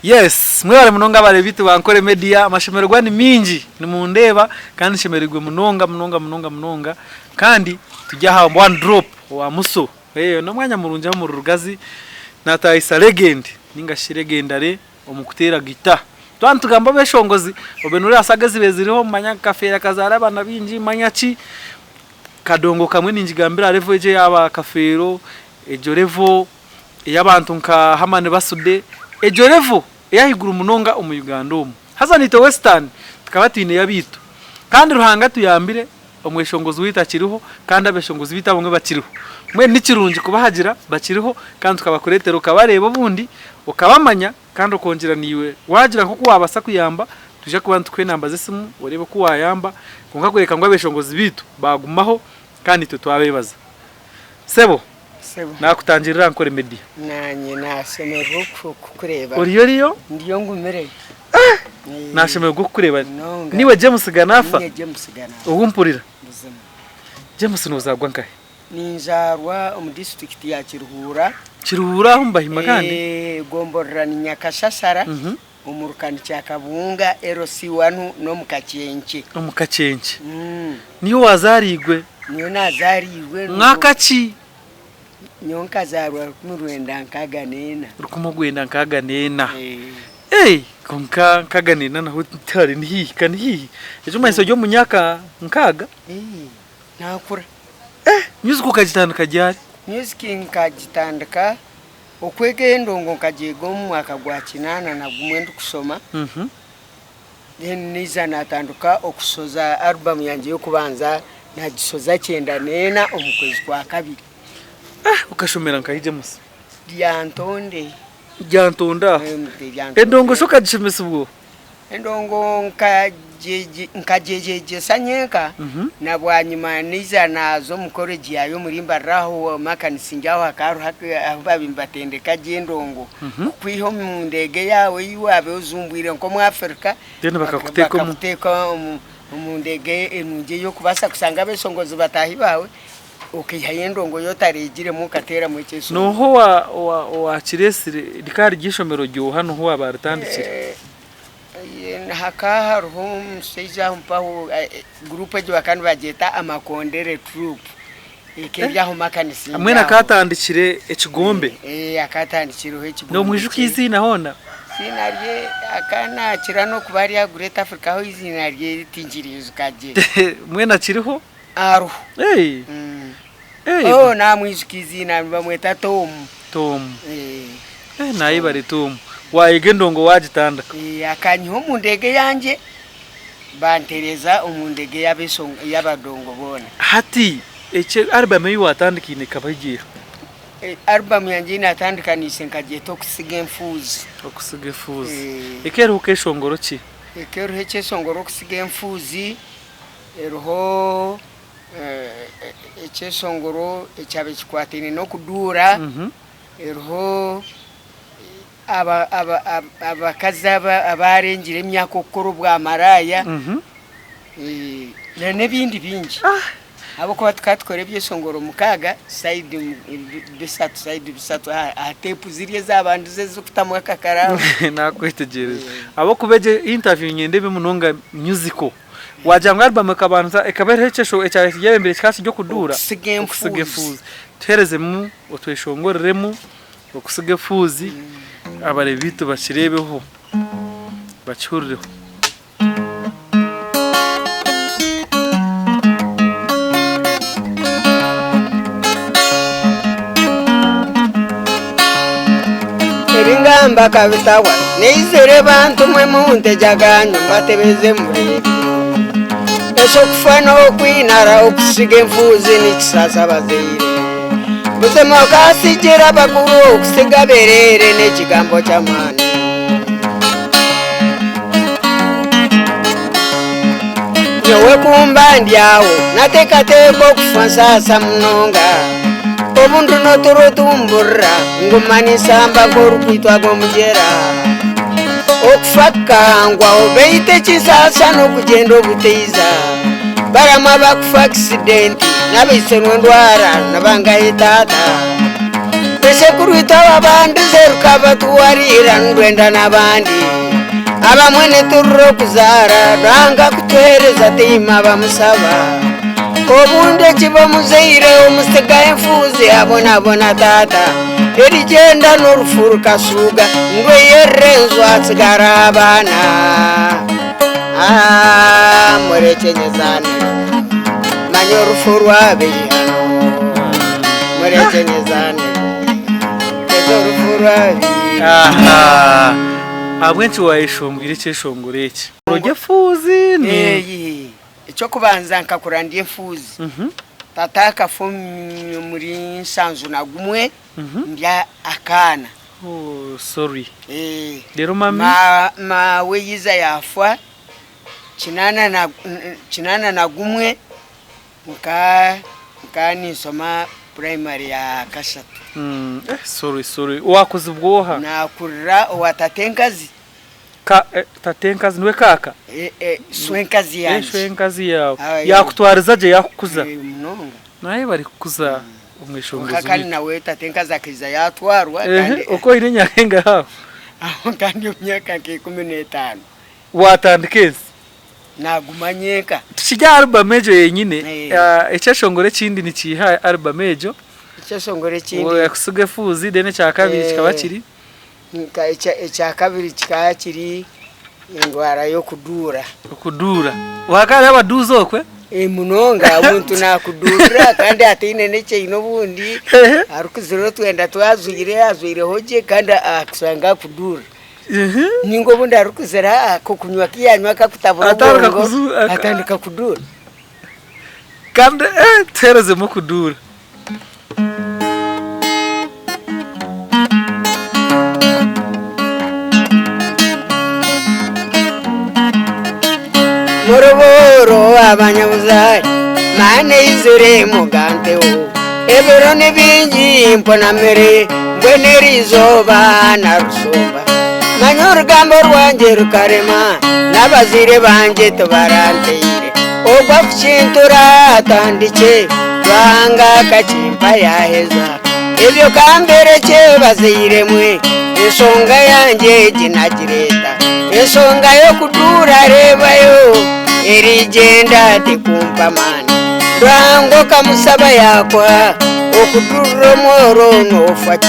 Yes, mwebale munonga bale bitu bankore media amashemererwa ni mingi ni mundeba kandi shemererwe munonga kandi tujya ha one drop wa muso no mwanya murunja mu rugazi natayisa legend ninga shiregendare omukutera gita twantu gamba beshongozi obenuri asagazi beziriho manya kafera kazara bana bingi manyachi kadongo kamwe ninjigambira level je yaba kafero ejo level yabantu nka hamane basude ejo level yahigura munonga mu Uganda omu haza nito western tukabati ne yabitu kandi ruhanga tuyambire omweshongozi wita kiriho kandi abeshongozi bita bamwe bakiriho mwe nikirungi kubahagira bakiriho kandi tukabakuretero kabareba bundi ukabamanya kandi ukongera niwe wagira nko kuwabasa kuyamba tuje kubantu kwe namba zesimu urebe ko wayamba konka kureka ngo abeshongozi bitu bagumaho kandi tutwabebaza sebo nakutangirira nkore media nanye nasemerwa kukureba Oriyo ndiyo ngumere nashemerwa kukureba niwe James Ganafa ugumpurira James nuzagwa nkahe ninjarwa mu district ya Kiruhura humbahima kandi gomborra ni Nyakashashara umurukani cyakabunga RC1 no mukacenke niyo wazarigwe niyo nazarigwe mwakaci nyonka zarwa kumurwenda nkaganena rukumugwenda nkaganena konka nkaganena naho tari ni ejo mayiso ryo munyaka nkaga nakura music ukagitandika ryari music nkagitandika okwege ndongo nkagego mu mwaka gwa kinana na gumwe kusoma niza natanduka okusoza album yanje yo kubanza nagisoza cyenda nena omukwezi kwa kabiri ukashomera nkahije musa Jantonda endongo shoka gishemesa ubwo endongo nkajeje sanyeka na bwanyuma niza nazo mu college yayo muri mbaraho makanisi njyaho akaru babimbatendeka gendongo kwiho mu ndege yawe yiwabe uzumbwire nko mu Afrika dene bakakuteka mu ndege enuje yo kubasa kusanga abeshongozi batahi bawe hayendongo yotaregire mu katera mu cyeso noho wa Kiresire rikari gishomero ryo hano ho abaratandikira haka room seja mpaho groupe je bakandi bageta amakondere troop ikebya ho makanisi amwena katandikire ekigombe akatandikire ho ekigombe no mwijuka izina hona sinarye akana kirano kubari ya Great Africa ho izina rye ritingirizo kaje mwena kiriho aro na mwijukizina bamweta Tom nayi bari Tom wayige ndongo wagitandaka akanyiho mu ndege yanje bantereza umundege yabesonga yabadongo bona hati eche album yi watandikine kabagiye album yanje natandikanise nkaje tokusiga emfuzi ekero ukeshongoro ki ekero hechesongoro kusiga emfuzi eroho echesongoro echabe chikwatene no kudura eroho abakazaba abarengire emyaka okoro bwa maraya nebindi bingi abo ko batkatwore byesongoro mukaga side bisatu atepu ziriye zabandi zezo kutamwa kakara nakwetegereza abo kubeje interview nyende bimunonga musical wajanga album kabanza ekabere hechesho ecyari mbere cyasi ryo kudura okusigefuzi tereze mu otweshongoreremu okusigefuzi abare bitu bashirebeho bacurireho eringamba kabitawa neizere bantu mwe munte jaganyo batebeze muri eso kufana okwinara okusiga emfuzi nikisasa bazeire buzemo kasigera bakuru okusiga berere n'ekigambo ky'amani nyowe kumba ndyawo nateekateeka okufa nsasa munonga obuntu noturutumburra ngumanisa mbaga orukwitwa rw'omujera okufa kangwa obeite kisasa n'okugenda obuteiza barama bakufa accident nabisenwe ndwara nabangaye tata basekuru abandi zerukaba tuwarira ndwenda n'abandi abamwene turro kuzara ranga kutuhereza tima bamusaba obunde kibo muzeire umusigaye mfuzi abona tata erigenda n'urufuru kasuga ngo yerenzo atsigara abana murekenyezane manyo urufuru abihano murekenyezane ezo urufuru aha abwenshi wayishongwira ikishongore iki roge fuzi ni icyo kubanza nkakurandiye fuzi tata kafu muri nsanzu nagumwe mbya akana sorry rero mami we yiza yafwa kinana nagumwe nkani soma primary ya Kashatu sorry wakoze ubwoha nakurira watatenkazi tatenkazi niwe kaka swenkazi yanjye swenkazi yawe yakutwariza je yakukuza naye bari kukuza umwishongozi kaka nawe tatenkazi akiza yatwarwa kandi uko iri nyakenga hawo kandi umyaka ke 15 watandikeze nagumanyeka tukijya album ejo yenyine icyashongore kindi ni kiha album ejo icyashongore kindi we yakusuge fuzi dene cya kabiri kikaba kiri cya kabiri kikaba kiri indwara yo kudura wakari abaduzo kwe munonga umuntu nakudura kandi atine nece inobundi arukuziro twenda twazwire hoje kandi akusanga kudura ningo bundi arukuzira ko kunywa kiyanywa kakutabura atandika kudura kandi tereze mu kudura Moroboro abanyabuzari mane izure muganteo ebero nebingi mpona mere mbwenerizo bana rusumba manyo rugambo rwanje rukarema nabazire banje tubaranteire ogwa kucintura atandike rwanga kachimpa yaheza ebyo kambereke baziremwe esonga yanje jinagireta esonga yo kudura rebayo erigenda tikumpa mani rwango kamusaba yakwa okudura moro nofati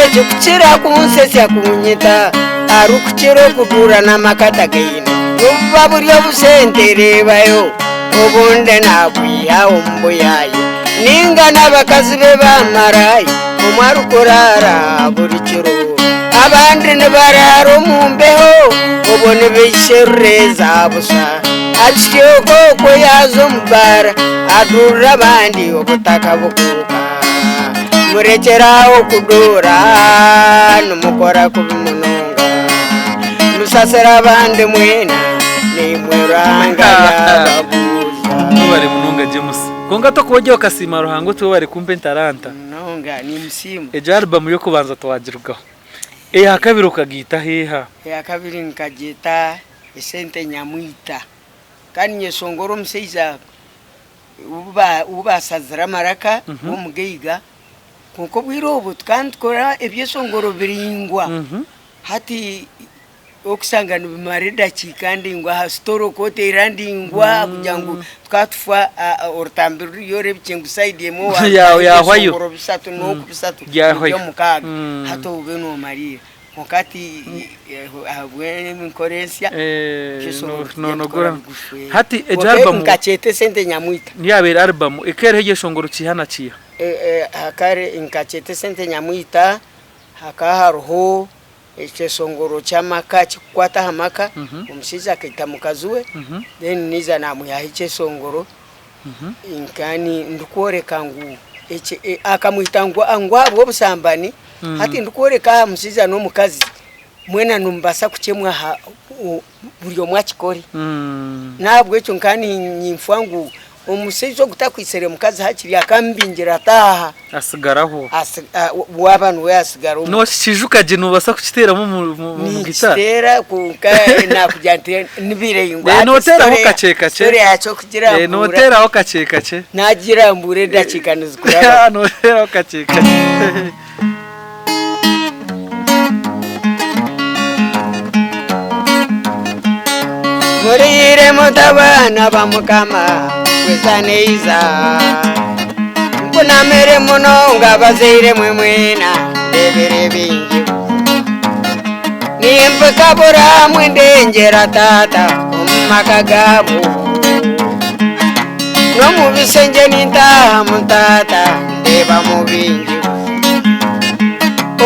ejo kuchira kunsesya kunyita arukukiro kudura namakata gaina nuba buryo busente rebayo obunde nabwiya umbuyaye ninga nabakazi be bamarayi umwaru kurara buri kiro abandi nebararo mumbeho ubone bishereza busa achiko ko yazo mbara adura bandi obutaka bukuka murekeraho kudura numukora kubimunonga musasera abandi mwena ni mweranga yababuza bari munonga James konga to kujya kasima ruhango tuwe bari kumpe talanta nonga ni msimu ejo album yo kubanza twagirugaho ya kabiri ukagita heha ya kabiri nkagita Esente Nyamwita kandi nyesongoro mseiza uba sazira maraka umugeiga kuko bwirobo tukandikora ebyesongoro biringwa hati okusangana bimarida kikandi ngwa ha store kote irandingwa kujangu twatfa ortambiro yore bicengu side emo ya hwayo songoro bisatu no kubisatu yo mukaga hato ubeno maria wakati abwe minkorensia no gora hati album nkachete Sente Nyamwita yabera album ekereje shongoro kihana chiya akare nkachete Sente Nyamwita hakaharuho ekesongoro chamaka chikwata hamaka umsiza kitamukazuwe then niza namuyaha ekesongoro inkani ndukore kangu akamwitangwa angwa bwo busambani hati ndukoreka musiza no mukazi mwena numbasa kuchemwa buryo mwachikori nabwo echo nkani nyimfangu umusizo gutakwisere mukazi hakiri akambingira taha asigaraho wabanu we asigaro no shijuka je nubasa kuchitera mu gitara tera kuka na kujante nibire ingwa no tera ho kacheka che sore yacho kugira no tera ho kacheka che nagira mbure ndachikana zikura no tera ho kacheka murire mutabana bamukama kwesaneiza mbunamere munonga bazaire mwe mwena ndebere bingi nimpe kabura mwendengera tata omumaka gabo no mu bisenje nintaha muntata ndeba mu bingi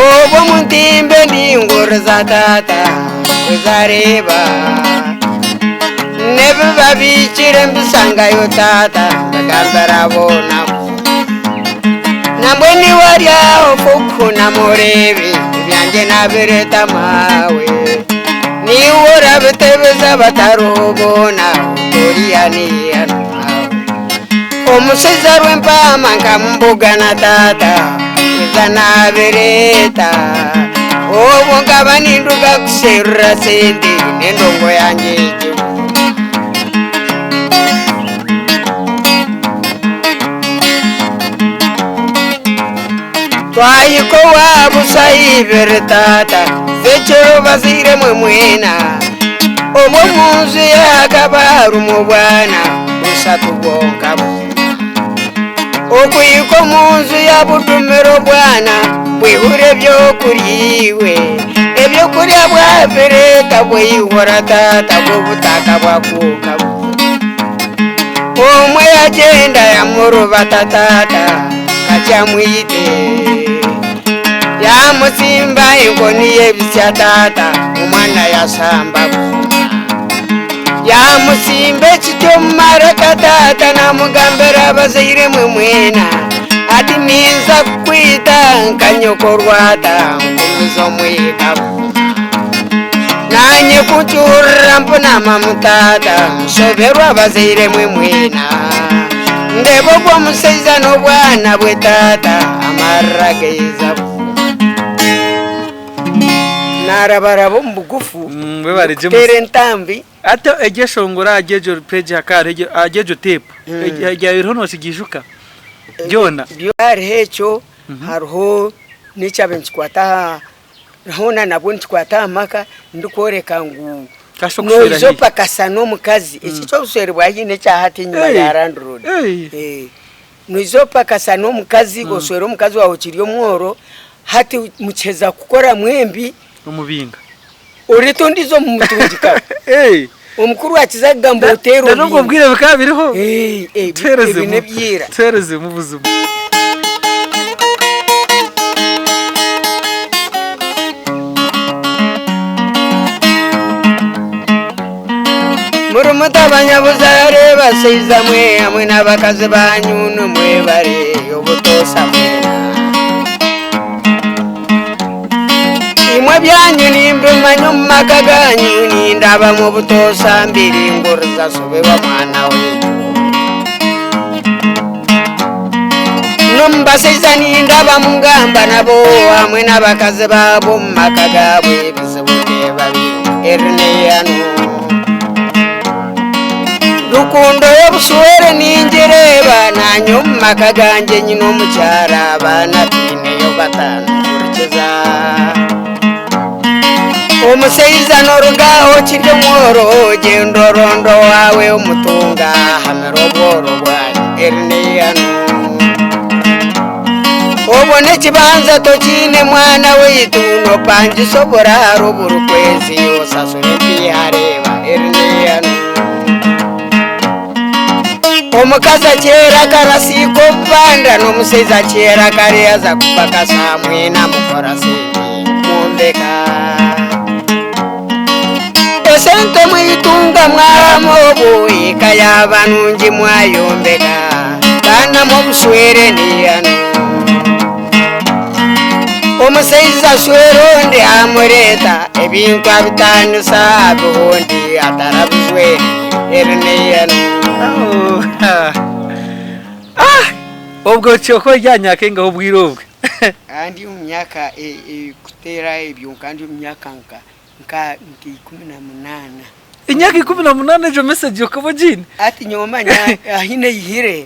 obo muntimbe ndingoro za tata kwezareba nebe babikire mbisangayo tata bagambarabona nambwe ni waryaho kuko namurebe ibyanjye nabireta mawe niwora bitebeza batarubona utoriyaniya omuseza rwempama nkambugana tata iza nabireta obo ngaba ninduka kuserura sente nendongo yanjye twayiko wabusayibere tata fechero bazire mwe mwena obo munzu yakabaru mubwana usatu bonka okuyiko munzu yabutumero bwana bwihure byokuriwe ebyokurya bwabereka bwihora tata bw'ubutaka bwakuka omwe yagenda yamuruba tatata kachamwite yamusimba inkoni yebisya tata umwana yasamba yamusimba ekityomumaraka tata namugambira abazaire mwe mwena ati ninza kukwita nkanyokorwata nkumiza omwikabu nanye kucyurira mpunama mutata nsoberwa abazaire mwe mwena ndebo bw'omusaiza n'obwana bwe tata amarra geiza narabarabo mbugufu tere ntambi ate egeshongora agejo page hakare agejo tape ejya no sigishuka jona byari hecho harho nichabe nchikwata hona nabwo nchikwata maka ndikoreka ngu no pakasa no mukazi ikicho userwa yine cyahati nyuma ya Rand Road no pakasa no mukazi goswera mukazi waho kiriyo mworo hati mucheza kukora mwembi umubinga uritondizo mu mutungika umukuru wakizaga mbotero nubwo bwire bakabiriho tereze tereze mu buzuma murumuta banyabuzare baseiza mwe hamwe n'abakazi banyu numwe bare yobutosa imwe byanyu nimbe manyu makaganyu nindaba mu butosa mbiri ngorza sobewa mwana we numbaseiza nindaba mungamba nabo hamwe n'abakazi babo makagabwe bisebuke babi erneyanu rukundo yobusuwere ningereba nanyuma kaganje nyino mucyara bana tine yo batanu kurikeza omuseiza norugaho kirye mworo gendo rondo wawe umutunga hamero boro bwa erneyanu obone kibanza tokine mwana witu no panji sobora ruburu kwezi osasure bihareba erneyanu omukaza kera karasiko banda n'omuseiza kera kariyaza kupakasa mwena mukorasi mumbeka esente mwitunga mwamobo ikayaba nungi mwayombeka kana mubuswere niyanu omuseiza sweronde amureta ebintu abitanyusa abuhundi atarabuzwere erneyanu ubwo cyoko ryanyake ngaho bwirobwe andi umyaka kutera ebyo kandi umyaka nka 18 inyaka 18 jo message yokobo jini ati nyoma ahine yihire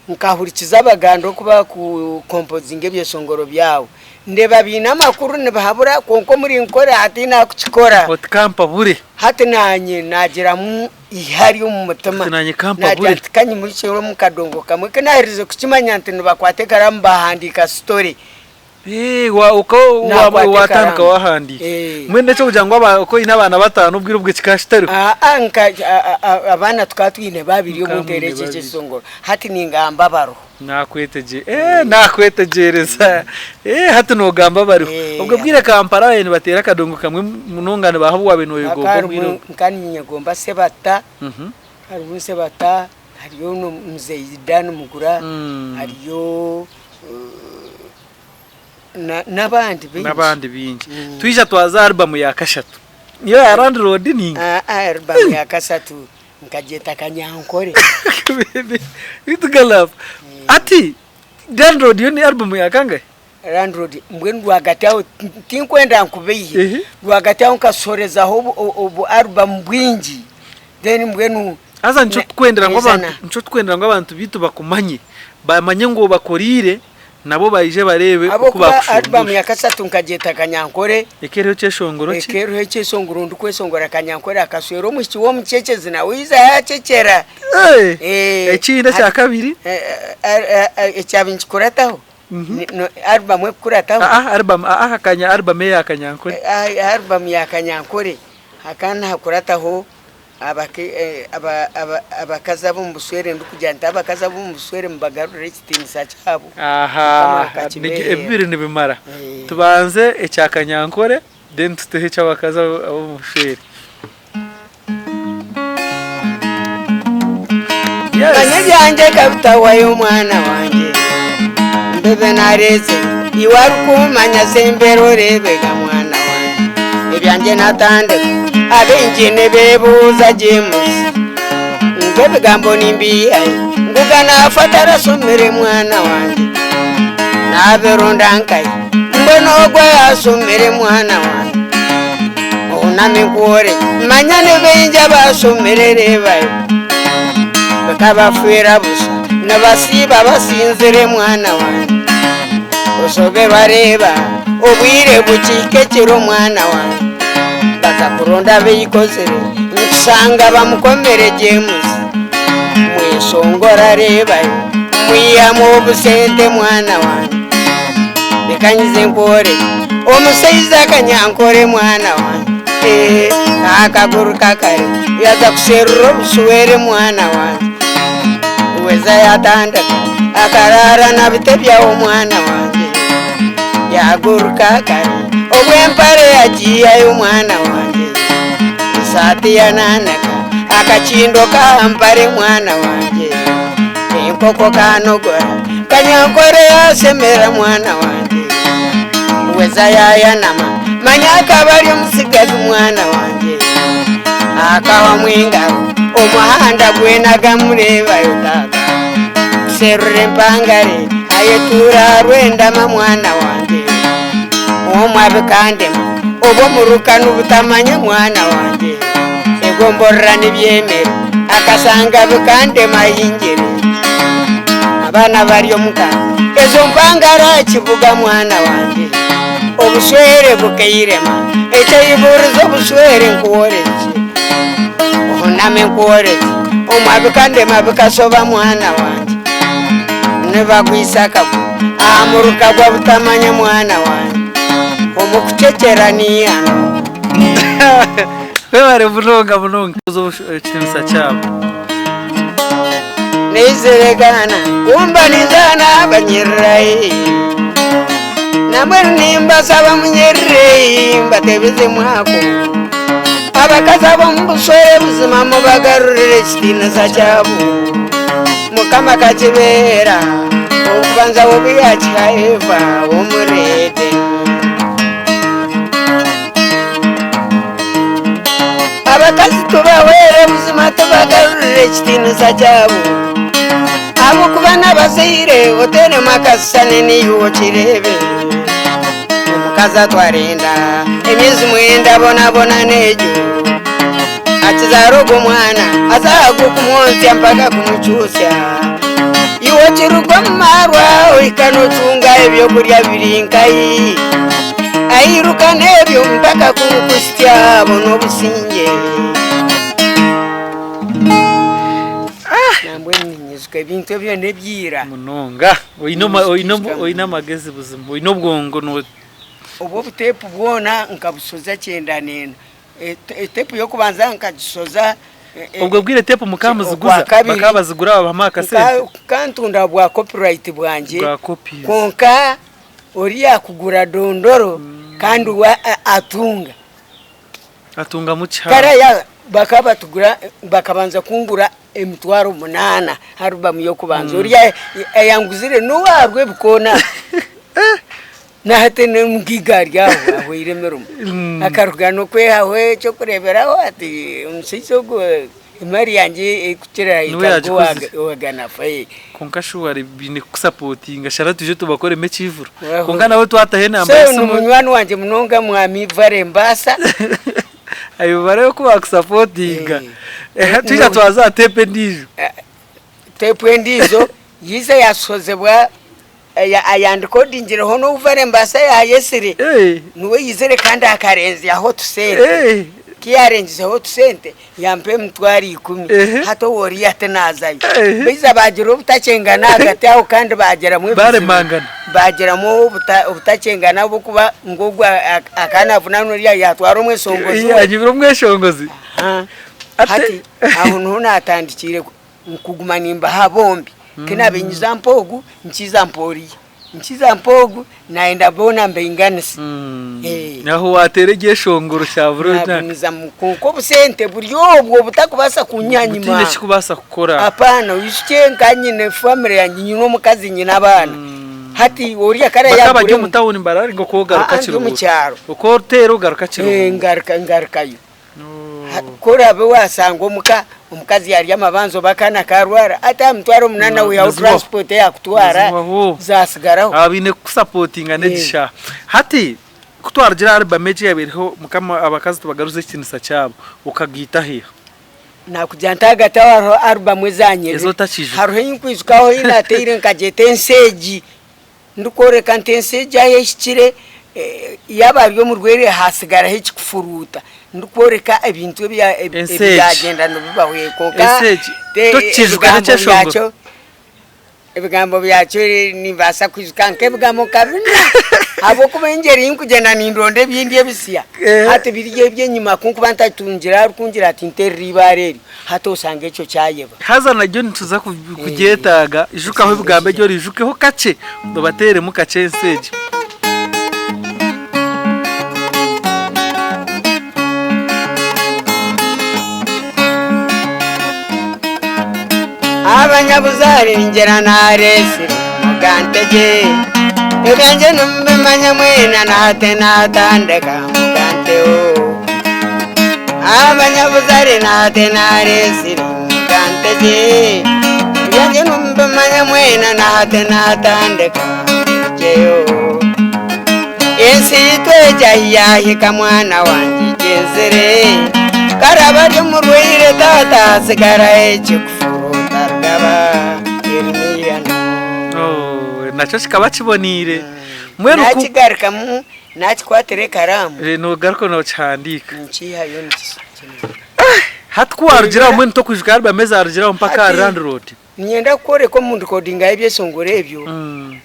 nkahurikiza abagando kuba ku composing ebyesongoro byawo ndeba bina makuru nibahabura konko muri nkora hati nakukikora otkampa bure hati nanye nagira mu ihari mu mutima nanye kampa bure kanyi muri cyo mu kadongo kamwe kanahirize kukimanya nti nibakwate karamba handika story watanduka wahandi mwende cyo kugira ngo uko inabana batanu ubwira ubwe kikashitari anka abana twatwine babiri yo munterekeje songoro hati ningamba baro nakwetegereza hati no gamba baro ubwo bwire Kampala yene batera kadongo kamwe munongane bahabu wabeno yigomba bwiro nkani nyegomba sebata hari sebata hariyo no Muzeyidani Mugura hariyo nabandi bingi twisha twaza album ya kashatu niyo ya Landlord ni album ya kasatu nkageta Kanyankore itugala ati Landlord yo ni album ya kangahe Landlord mbwenu rwagatao tinkwenda nkubeyihe rwagatao nkasoreza obu album bwingi then mbwenu aza nco twendera ngo abantu bitu bakumanye bamanye ngo bakorire nabo bayije barebe uko bakushura album ya kasatu nkageta Kanyankore ekereho cyeshongoro ndukwesongora Kanyankore akaswero mushiki wo mukecezi na wiza yacecera ekinda cya kabiri ecyabinchikurataho album ekurataho album ya Kanyankore album ya Kanyankore hakana hakurataho abakaza bo mbuswere ndukujyanta abakaza bo mbuswere mbagarure kitinisa cyabo ebiri nibimara tubanze ecya Kanyankore then tutehe cyabakaza abo mbuswere banyabyange kabutawaye umwana wanjye mbebe nareze iwarukumanya sembero rebega mwana wanjye ibyange natande abengine bebuza James ngebigambo nimbi ngugana afatara somere mwana wanjye naberondankai mbono gwa yasomere mwana wanjye uname kore manyane benja basomere rebayo bakabafira busa nabasiba basinzire mwana wanjye osobe bareba obwire bukike kiro mwana wanjye bakakuronda beyikozere nsanga bamukomere James mwisongora rebayo mwiyamo obusente mwana wanjye bekanyize nkore omusaiza Kanyankore mwana wanjye akaguru kakare yaza kuserura obusuwere mwana wanjye uweza yatandaka akarara nabitebyawo mwana wanjye yaguru kakare obwempare yagiyayo mwana wanjye isati yananaka akachindo kampare mwana wanjye enkoko kanogora Kanyankore yasemera mwana wanjye uweza yayanama manyaka bari musigazi mwana wanjye akawa mwingaro umuhanda gwenaga murebayo tata serure mpangare ayetura rwendama mwana wanjye omwabe kandema obo muruka nubutamanya mwana wanjye egomborra nibyemera akasanga bikandema yingere abana bari omuka ezo mpangara kivuga mwana wanjye obuswere bukayirema ekayiburizo obuswere nkuworeki oname nkuworeki omwabe kandema bikasoba mwana wanjye nebagwisaka amuruka gwa butamanya mwana wanjye omukucecerania webare bunonga kinsa cyabo nizeregana kumba nizana banyirayi namwe nimba saba munyirayi mbatebeze mwako abakaza bo mbuswere buzima mubagarurire kitinisa cyabo mukama kachibera okubanza obuyacha Eva omurete abakazi tubawere buzima tubagarurire kitinisa cyabo abo kubana basire otene makasane niyo kirebe omukaza twarinda emyezi mwenda bona nejo akizarogo mwana azagukumwonsya mpaka kumuchusya iwo chirugo marwa ikanotunga ebyo kurya birinkai airuka nebyo mpaka kukusitya bono businge nambwe ninyizwe bintu ebyo nebyira munonga oyina magezi buzima oyina obwongo no obwo butepu bwona nkabusoza cyenda nena tepu yo kubanza nkagisoza ubwo bwire tepu mukamuziguza bakabazigura abamaka se kantunda bwa copyright bwanje konka oriya kugura dondoro kandi atunga mucha karaya bakabatugura bakabanza kungura emitwaro 8 harubamu yo kubanza oriya yanguzire no warwe bukona na hatene mugigari aho iremerumo akarugano kwe hawe cyo kureberaho ati umsiso go imari yanje ikukira itago wagana faye konka shuwari bine kusupportinga sharatu je tubakore mechivuru konka nawe twatahena ambasa so munywani wanje munonga mwami vare mbasa ayo bare ko bakusupportinga tujya twaza tepe ndizo yize yasozebwa ayandiko dinjire hono uvare mbasa ya yesire nuwe yizere kandi akarenzi aho tusente kiyarenze aho tusente yampe mtwari 10 hato wori atenazayo biza bagiro butacengana hagati aho kandi bagera mu bare mangana bagera mu butacengana bo kuba ngogwa akana vunano riya yatwara umwe songozi yanyibira umwe shongozi ati aho ntuna atandikire kuguma nimba habombi kina benyiza mpogu nchiza mpogu naenda bona mbenganisi naho watereje shongoro shavuro nabuniza muko busente buryo bwo butakubasa kunyanyima tine kikubasa gukora apana wishike nkanyine family yanjye nyino mukazi nyina abana hati oriya kare ya bakabajye mutawuni mbarari ngo kogaruka kiro uko tero garuka kiro ngarkayo kora be wasango umukazi yari amabanzo bakana karwara ata mtwaro munana we ya transport ya kutwara zasigaraho abine kusupportinga negisha hati kutwara jirari bameje yabiriho mukama abakazi tubagaruze kinisa cyabo ukagita he nakujantaga tawaro album ezanye haruhe inkwizukaho inateire nkajete nseji ndukore kantenseji ayeshikire yaba byo mu rwere hasigara hiki kufuruta ndukoreka ibintu byagenda no bibahuye konka tukizukana cyashongo ibigambo byacyo ni basa kwizukanka ibigambo kabina abo kubengera inkugenda nindonde byindiye bisiya hati birye byenyuma kunku bantatungira rukungira ati interribareri hato usange ico cyayeba haza najyo ntuza kugetaga ijukaho ibigambo byo rijukeho kace ndo batere mu kace nseje abanyabuzari ngera narese mugantege ebyanjye numenya mwena nate natandeka muganteo abanyabuzari nate narese mugantege ebyanjye numenya mwena nate natandeka muganteo ensi twejahiyahika mwana wanjye genzere karaba ryo mu rwire tata sigara ekikufu nacho kikaba kibonire mwene nakigaruka mu nakikwatere karamu no garuko no chandika nchiha yo nikisa hatkuargira mwene to kujikara bameza argira mpaka Rand Road nyenda kore ko mundu kodinga ibye songore ebyo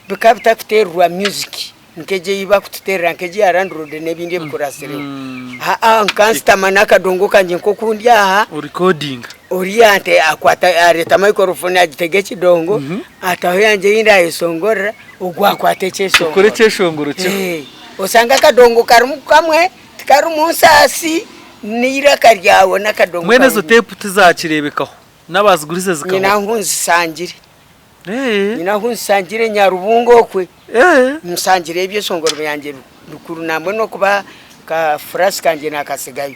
bikabita kuterwa music nkeje iba kuterera nkeje Rand Road nebindi bikurasire nkansitama nakadongo kanje nko kundya aha recording oriente akwata areta microphone agitege kidongo ataho yanje yinda isongora ugwa kwateche songoro kure cheshongoro cyo osanga kadongo karimu kamwe karimu nsasi nira karyawo nakadongo mwene zo tape tuzakirebekaho nabazigurize zikaho nyina hunsangire nyarubungo kwe musangire ibyo songoro yanje dukuru namwe no kuba ka flash kanje nakasigayo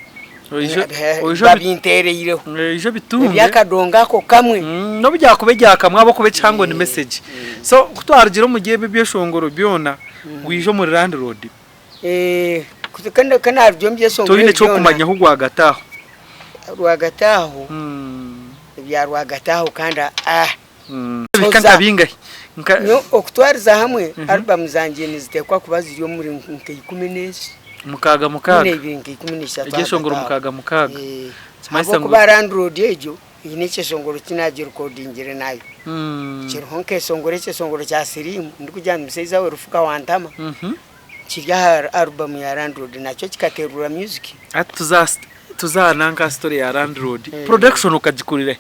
babintere ireho ijo bitunge byakadonga ko kamwe no byakubejya kamwe abo kube cyangwa ni message so kutwargira mu gihe bibye shongoro byona wijo muri Rand Road kutikanda kana byombye songoro to yine cyo kumanya hu rwagataho bya rwagataho kanda bikanga bingahe no okutwariza hamwe album zanje nizitekwa kubaza iyo muri nke 10 mukaga ne ibingi 10 igishongoro mukaga Abo kuba landlord ejo ine chesongoro kinaje recordingire nayo chironke songore chesongoro cha sirimu ndikujya museiza we rufuka wantama chiga album ya landlord nacho chikaterura music tuzananga story ya landlord production ukajikurira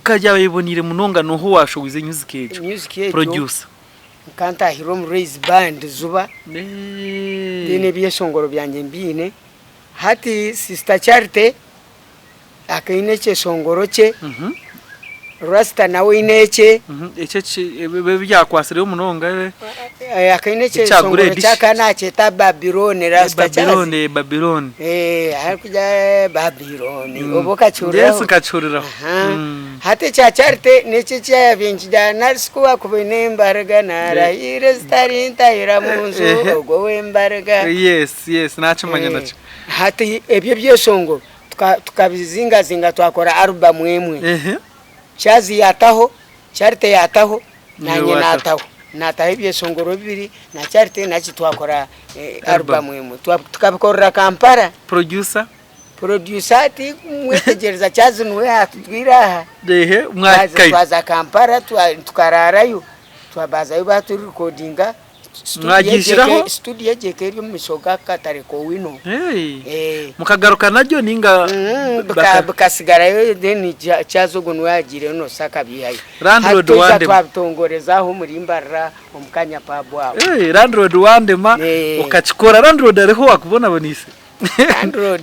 kajya bayibonire munonga no ho washowize music ejo producer kanta Hirom Raise Band zuba dine byesongoro byanje mbine hati Sister Charity akaine chesongoro che Rasta nawe ineche byakwasire umunonga akaine chesongoro chakana cheta Babylon Rasta Babylon hakuja Babylon oboka churira Yesu kachurira hate cha Charity neche cha binjida narsikuwa kubene mbaraga nara irestari ntayira munzu ogo wembaraga yes nacho manya nacho hate ebyo byesongoro tukabizinga twakora album emwe chazi yataho Charity yataho nanye nataho byesongoro bibiri na Charity nachi twakora album emwe tukabikora Kampala producer ati mwetegereza chazi nwe atwira mwakayi twaza Kampala tukararayo twabazayo batu recordinga studio jekeri mumishoga katare ko wino mukagaruka najyo ninga bakasigarayo then chazo gonwa agire no saka bihaye landlord wande twabtongorezaho murimbarra omukanya pabwa landlord wande ma ukachikora landlord ariho wakubona bonise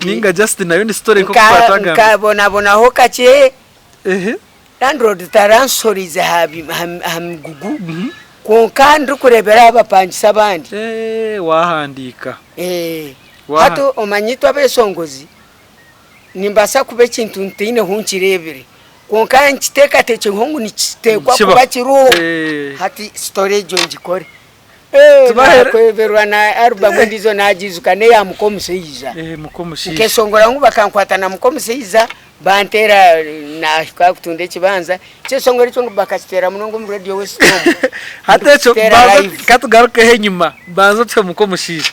ninga just nayo ni story ko kwataga nkabona ho kache landlord taransorize hamgugu konkandru kurebera abapangisa abandi wahandika hato omanyitwa besongozi nimbasa kube kintu ntine hunkirebere konkankiteka teke hongu nikitekwa kuba kiruho hati storage ngikore kweberwa na album ndizo najizuka ne ya mukomuseiza kesongora ngo bakankwata na mukomuseiza bantera na kakutunde kibanza cyesongora cyo bakakitera munongo mu radio West hatecho baza katugaruke henyuma baza twe mukomushira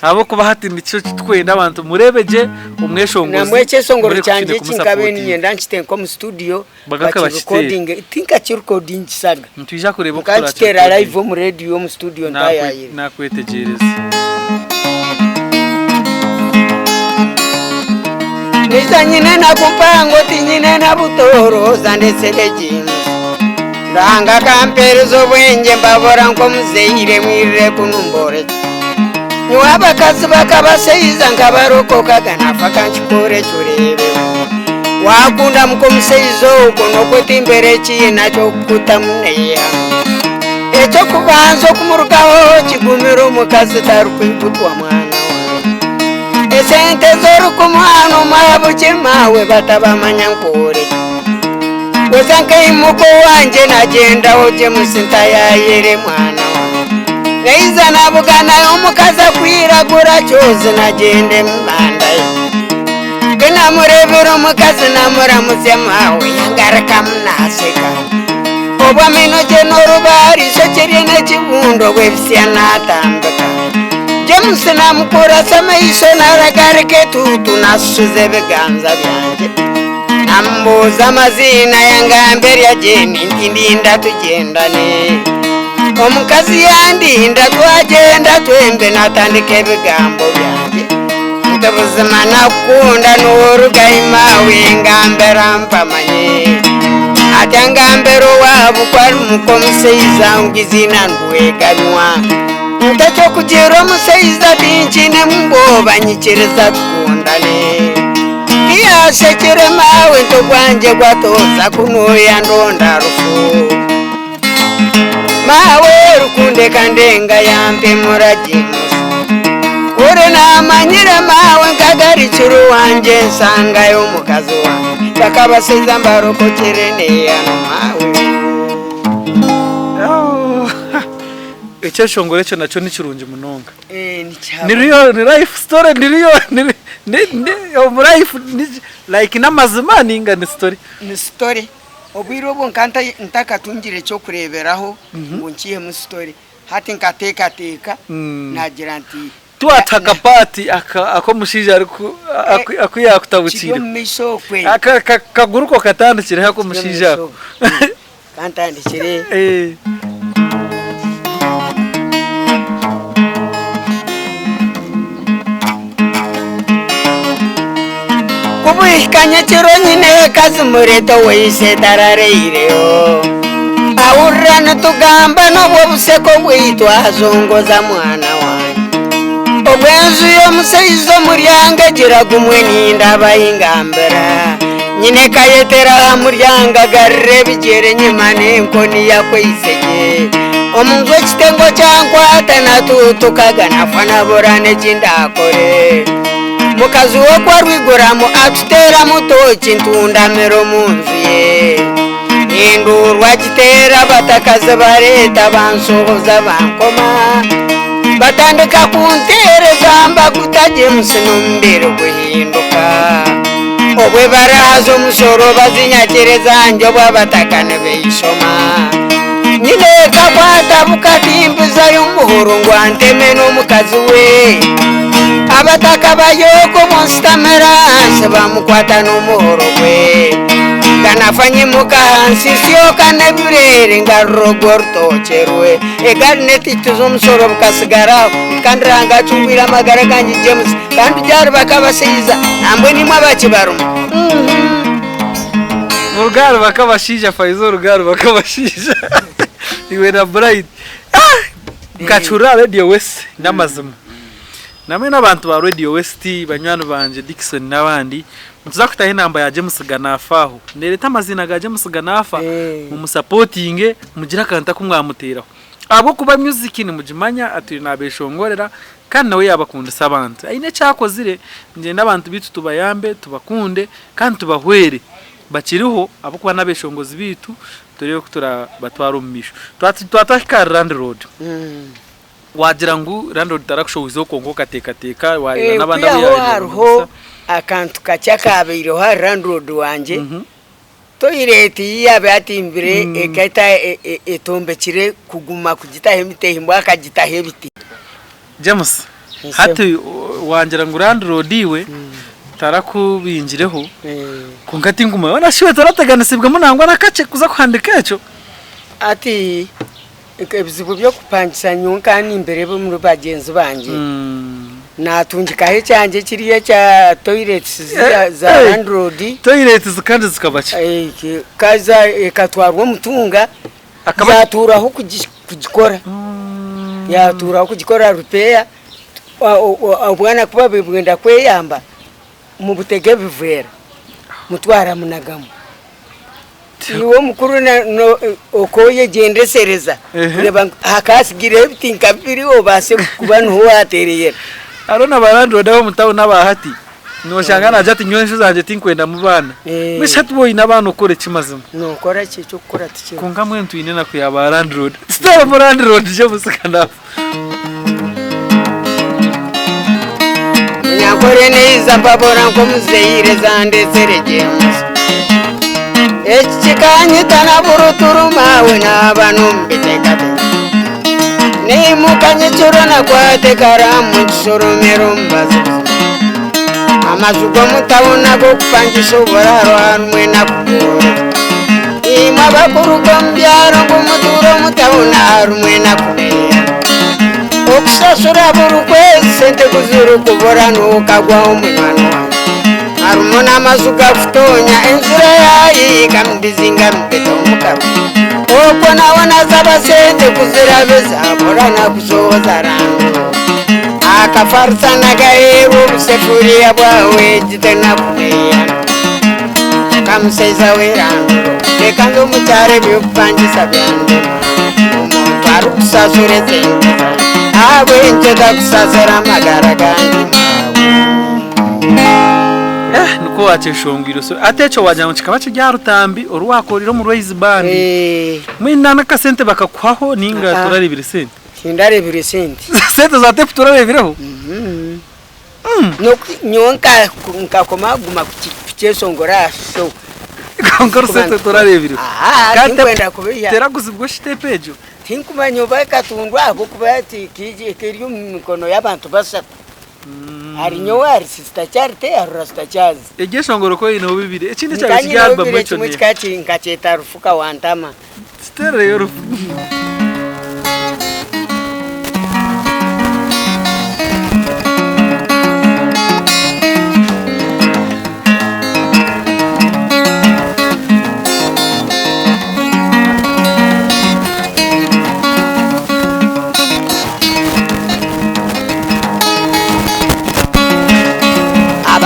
abo kuba hati nico twenda abantu murebeje umweshongozi namwe cyesongoro cyanje kinkabeni nyenda nkitenko mu studio recording tinka ki recording saga ntuje kureba ko kutera live mu radio mu studio ntayayire nakwetegereza nizanyine na kumpango tinyine na butoro zandeseleje ndanga kamperezo bwenge mbabora nko muzeire mwire kunumbore Nyuaba kazi bakabaseiza ngabaroko kaganafa kanchikore churebe wakunda mukomuseizo kono kwetimbere china chokuta muneya echo kubanzo kumurukaho chigumiro mukazi tarukwibutwa mwana esente zoru kumwana mabuche mawe batabamanya nkore wezanka imuko wanje najenda oje musinta yayere mwana Neiza nabugana omukaza kwiragura chose nagende mbanda Kena murebero mukazi namuramutse mawe yangaraka munaseka Obwa mino je norubari sokeri na kibundo webisya natambika James namukora samaiso naragarike tutu nasuze biganza byanje Nambuza mazina yangambere ya jeni ndinda tugendane Omukazi yandinda twagenda twembe natandike bigambo byanje Mutubuzima nakunda n'urugaima w'ingambera mpamanye Ati ngambero wabu kwa mukomuseiza ngizina ndweganywa Mutacho kugira omuseiza tinchine mboba nyikiriza tukundane Iyashekere mawe ntugwanje gwatoza kunoya ndonda rufu Mawe rukunde kandenga yampe murajimus Ure na manyire mawe nkagari churu wanje nsanga yo mukazi wange Bakabaseiza mbaroko kirene yano mawe Echeshongore cyo nacho ni kirungi munonga nicyaba ni life story ni life like namazima ninga ni story obwiro bo nkanta ntaka tungire cyo kureberaho ngo nkiye mu story hati nkateka nagira nti tuataka pati ako mushija ariko akuya kutabukira akaguruko katandikire hako mushija kantandikire kubikanya kiro nyine kazi mureto wese tarareireo awurana tugamba no buseko bwitwa zongoza mwana wanjye obwenzu yo musaizo muryanga gira gumwe ninda bayingambera nyine kayetera muryanga garre bigere nyimane nkoni yakwisege omunzo kitengo cyankwata natutukagana fana borane kindakore mukazi wo kwa rwigoramo atutera mutoki ntundamero munzu ye indurwa gitera batakaze bareta bansohoza bankoma batandika kuntereza mba kutaje musinumbere guhinduka obwe barazo umusoro bazinyakereza njo babatakane beyishoma nyine kakwata bukatimbuza y'umuhoro ngwanteme n'umukazi we abataka bayoko monstamera bamukwata n'umuhoro we kanafanye mukansi sio kanebirere ngarogorto cherwe egarneti tuzomusoro bukasigara kandranga chumbira magara kanji James kandi byari bakabasiza nambwe nimwe abakibaruma Urugaro bakabashija Faizo urugaro bakabashija iwe na Bright ngacura Radio West namazuma namwe n'abantu ba Radio West banywano banje Dickson nabandi muzakutahe namba ya James Ganafaho nereta amazina ga James Ganafa mu musupporting mugira kanta kumwamuteraho abo kuba music ni mujimanya aturi nabeshongorera kandi nawe yabakunda sabantu aine cyakozire nje n'abantu bitu tubayambe tubakunde kandi tubahwere bakiriho abo kuba nabeshongozi bitu turebe kutura batwara umisho twataka Land Road wagira ngo Land Road tarakushowizo kongo kateka waira nabanda yaho akantu kacyakabiro ha Land Road wanje toireti yabe atimbire ekata etombekire kuguma kugitahe mitehimbo akagitahe biti James hati wangira ngo Land Road iwe tarakubinjireho kungati nguma wana shiwe tarataganisibwa munangwa nakace kuza kwandika eco ati ebizibu byo kupangisa nyunka ni imbere bo muri bagenzi banje natungikahe cyanje kiriye cya toilets za Land Road toilets kandi zikabaca kaza ekatwarwa mutunga akaturaho kugikora yaturaho kugikora repair obwana kuba bibwenda kweyamba mu butege bivera mutwara munagamo iwo mukuru na okoye gendesereza reba hakasigire bitinka biri obase kubantu watereye arona barando dawo mutawo nabahati no shangana jati nyonsho zanje tinkwenda mu bana mishatu boyi nabano kore kimazima no kora cyo kora tike kunga mwentu ine na kuyaba Land Road stara mu Land Road je musikanda nyakore neza babora ngo muzeyire zande serejemos ekikanye tanaburu turumawe n'abantu mbiteka ni mukanye chorona kwate karamu soromero mbazo amazugo mutabona go kupangisha uburaro harumwe na kugora imwe bakuru kombyaro ngo muduro mutabona harumwe na kumeya okusasura buru kwezi sente kuzuru kubora nukagwa umwana harumona amazuga futonya enzura yayi kambizinga mpeto mukaru opo naona zaba sente kuzira beza bora na kuzoza rango akafarsa nagaeru busefuria bwawe jitena kumeya kamuseza werango lekando mutare byupangisa byande umuntu arukusasure zente awe njeda kusazera magara gangi nuko waceshongiro so atecho wajya mukikaba cyo ryarutambi oruwakoriro mu Raise Band mwina nakasente bakakwaho ninga turari 2 sente kindare 2 sente sente za tepu turarebiraho no nyonka nkakoma guma kuchesongora so Onkorse turarebire. Kwenda kubiya. Teraguzibwo shitepejo. Tinkumanyo bakatundwa abo kubati kiri mikono y'abantu basatu. Hari nyowari sister charity arasta chazi. Egeshongoro ko ino bibiri. Ekindi cyawe kigamba mwecho ne. Kimwe ngacheta rufuka wantama. Stere yo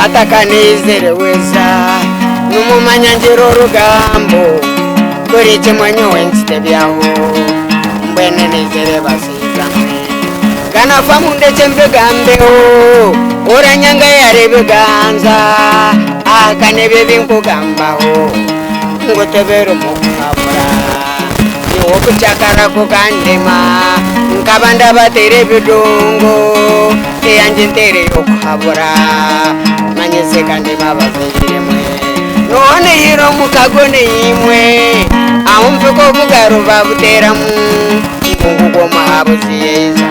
Atakanizere weza numumanya njero rugambo kurije mwanyo wensite byaho mbene nezere basiza mwe kana famunde chembe gambeho oranyanga yarebe ganza akanebe binkugambaho ngotebero mukabura niwo kuchakara kukandema nkabanda batere bidongo eyanje ntere yokuhabura manyese kandi mabazire mwe none hiro mukagone imwe ahumve ko mugaro babutera mu kungugo mahabuzieza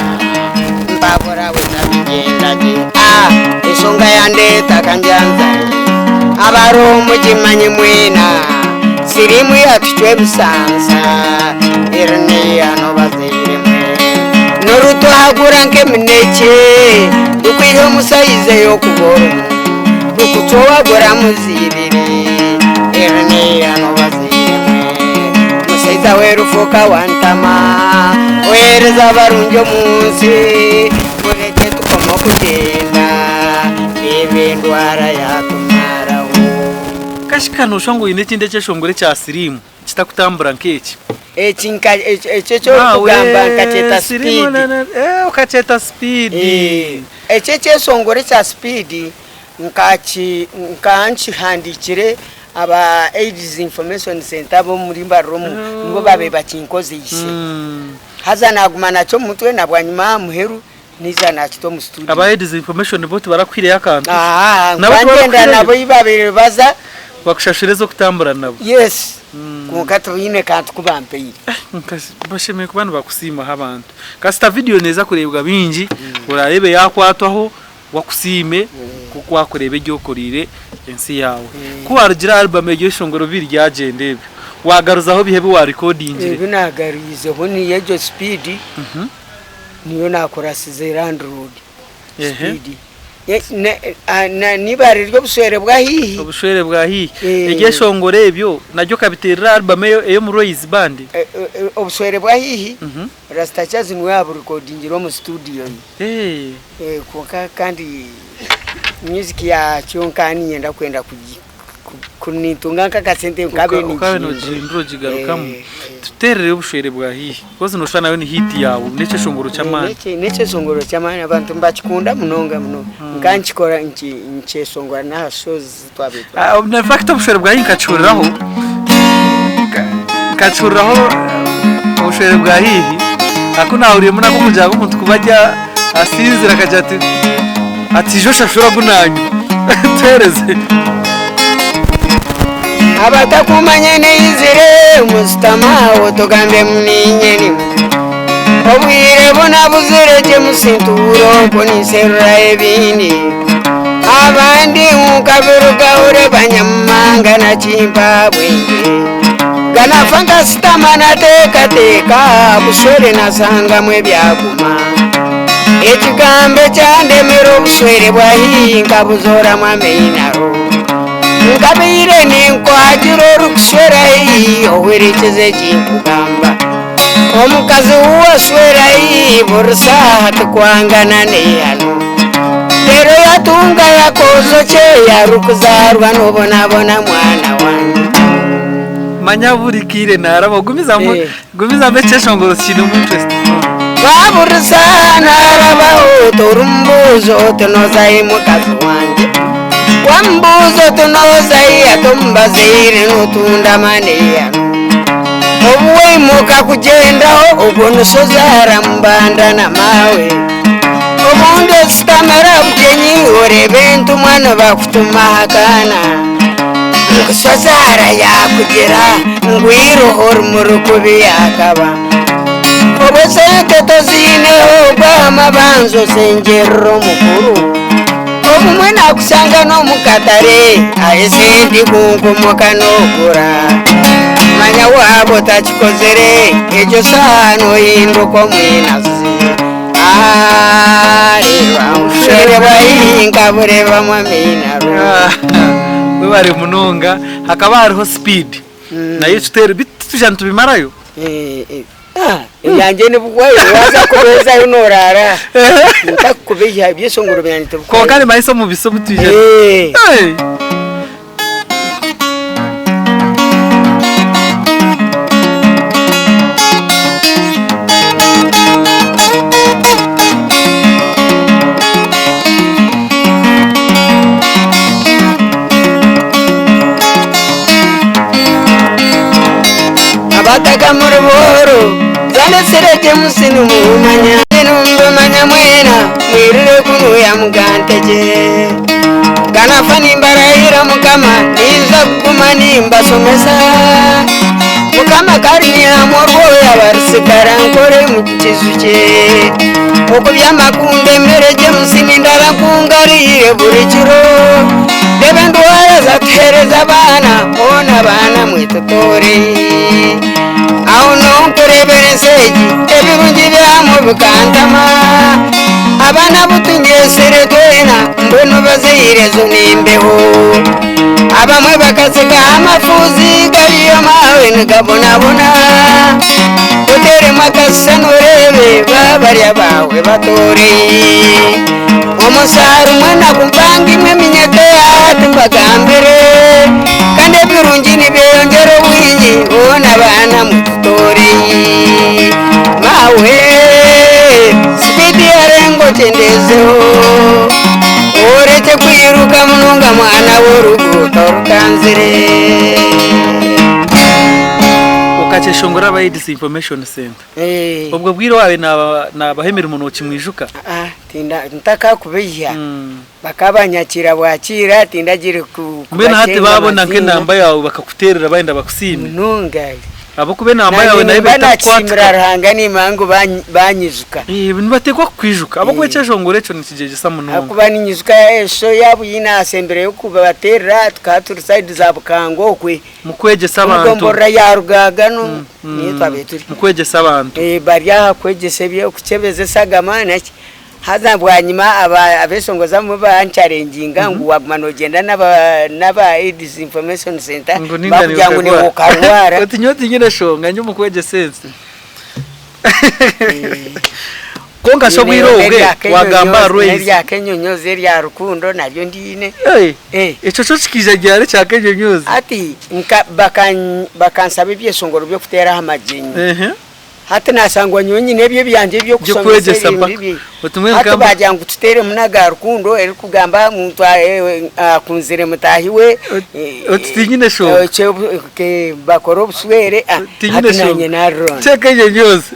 mbabura buzabigendaje isonga yande takanjanza abaro mujimanye mwena sirimu yatwe bisansa irne ano bazire mwe noruto hagura nke mineke ukwiho musayize yo kubora ukutowa gora muzibiri irne ano bazire mwe musaiza werufoka wantama wereza barunjo munsi mureke tukomo kugenda ibindwara yatumaraho kashikano shongo ine kinde cyeshongore cya sirimu kitakutambura nkeki echinka echecho kugamba nkacheta speed ukacheta speed echeche songore cha speed nkanchi handikire aba AIDS information center bo muri Mbaromu nibo babe bakinkoze yise haza nagumana cyo mutwe nabwanyuma muheru niza nakito mu studio aba AIDS information boti barakwiriye akantu nabagenda nabo ibabere baza bakushashirizo kutambura nabo yes kunkato yine kantu kubampeyire bashemeye kubana bakusima habantu kasita video neza kurebwa bingi urarebe yakwatwaho wakusime kuko wakurebe ryo korire ensi yawe kuwargira album y'eshongoro biri ryagende wagaruzaho bihebe wa recording ibi nagarize honi yejo speed niyo nakora Switzerland road speed nibari ryo buswere bwa hihi ubuswere bwa hihi egeshongore ebyo najyo kabiterera album yo mu Royce Band ubuswere bwa hihi rasta chazi nwe abo recording ro mu studio kuka kandi music ya chonkani nyenda kwenda kunitunga kakasente ukabeni ukabeno jindro jigarukamo tuterere ubuswere bwa hihi koze nosha nayo ni hit yawe nece shongoro cyamana nece shongoro cyamana abantu mbakikunda munonga muno nkanchikora nche shongora na shows twabe na fact ubuswere bwa hihi kachuriraho ubuswere bwa hihi akuna uriye muna ko kujaga umuntu kubajya asinzira kajati ati josha shora gunanyu tereze abatakumanye nizire mustama otogambe mninyeni obwire bona buzireje musinturo boniserra ebini abandi ukabiruga ure banyamanga na chimpa bwenge gana fanga stamana teka buswere nasanga mwe byaguma ekigambe cyandemero buswere bwahinga buzora mwameinaro ngabire ninko hagiro rukuswera iyo werekeze kinkugamba omukazi uwaswera iyi bursa tukwangana ne hano rero yatunga yakozo cye yarukuzarwa nobona mwana wanjye manyaburikire narabo gumiza mecheshongoro kino mu interest babursa narabo turumbuzo tunozaye mukazi wanjye wambuzo tunozaye atumbazire nutunda maneya obwe muka kujendaho ubunusozara mbanda na mawe omunde stamera byenyi ore bentu mwana bakutuma hakana kusozara yakugera ngwiruhora umurukubi yakaba obuseke tozineho bw'amabanzo sengero mukuru obumwe nakusanga no mukatare ahise ndi kunkomoka nokura manya wabo tachikozere ejo sano hinduko mwinazi ushere bahinga bureba mwamina we bari munonga hakaba hariho speed nayo tutere bitujana tubimarayo yanjye nibugwayo waza kubeza yunorara ntakubeshya byesongoro byanite ko kandi mayiso mu bisomo tuje abataga mu ruboro zanasereje musinu mumanya numbe manya mwena mwirire kunu ya muganteje ganafani mbarahira mukama niza kuguma nimba somesa mukama kari ya morwo yabarsikara nkore mu kizuke uko byamakunde mereje musini ndara kungarire buri kiro debendu waza tereza bana ona bana mwitokore aho no kurebere seji ebirungi byamu bukantama abana butungesere twena mbono bazirezo nimbeho abamwe bakasiga amafuzi gariyo mawe ngabonabona utere makasano rebe babarya bawe batore umusaru mwana kumpangi mwe minyete ati mbagambere kandi birungi nibeyongero winyi ona bana mutore mawe spidi yarengo tendezeho orete kwiruka mununga mwana woruguto rukanzire ukacheshongora abayids information center ubwo bwiro wawe nabahemera umuntu kimwijuka tinda ntaka kubijya bakabanyakira bwakira tindagire ku mbena hati babona nke namba yawe bakakuterera bayenda bakusime nungaye abo kube namba yawe nayo batakwatira rahanga ni mangu banyizuka ibintu batekwa kwijuka abo kweceshongore cyo nikije gisa muno akubaninyuzuka esho yabo yina asembere yo kubaterera tukatura side za bukango kwe mukwegesa abantu ngombora ya rugaga no nitwa beturi mukwegesa abantu barya kwegese byo kucebeze sagamana haza bwanyima abesongoza mu bancharenginga ngo wagmanogenda naba AIDS information center bakujya ngo ni ukarwara utinyoti nyine shonga nyuma kwegesense konga so bwirogwe wagamba Royce ya kenyonyoze rya rukundo nabyo ndine eco cyo cikije gyare cya kenyonyoze ati bakansabe byesongoro byo kutera amajinyo hata nasangwa nyonyi nebyo byanje byo kusomesa bibi hata bajyangu tutere munaga rukundo eri kugamba muntu akunzire mutahiwe utinyine sho ke bakoro buswere atinyine naro cheke nyoze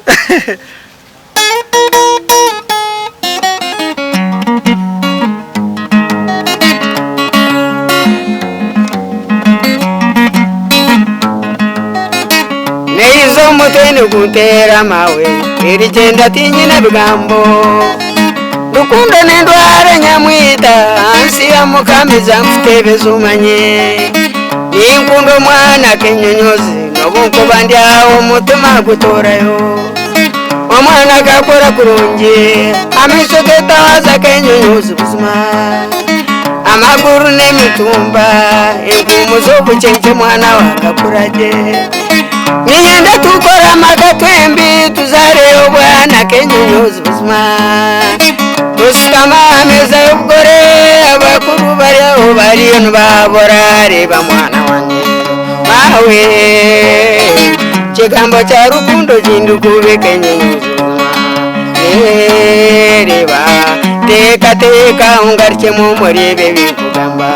neizo mutene kuntera mawe irigenda tinyina bigambo rukundo nendwara nyamwita ansi ya mukamiza mfutebeza umanye ninkundo mwana kenyonyozi nobunko bandi aho mutima gutorayo omwana gakora kurungi amiso getawaza kenyonyozi buzima amaguru n'emitumba ingumu z'obucenke mwana wakakuraje niyenda tukora magatwembi tuzareo bwana kenyonyozi buzima tusikama ameza y'ubugore abakuru bariho bariyo ntibabora reba mwana wanjye mawe kigambo cya rukundo gindukube kenyonyozi reba teka ungarikemo murebe bikugamba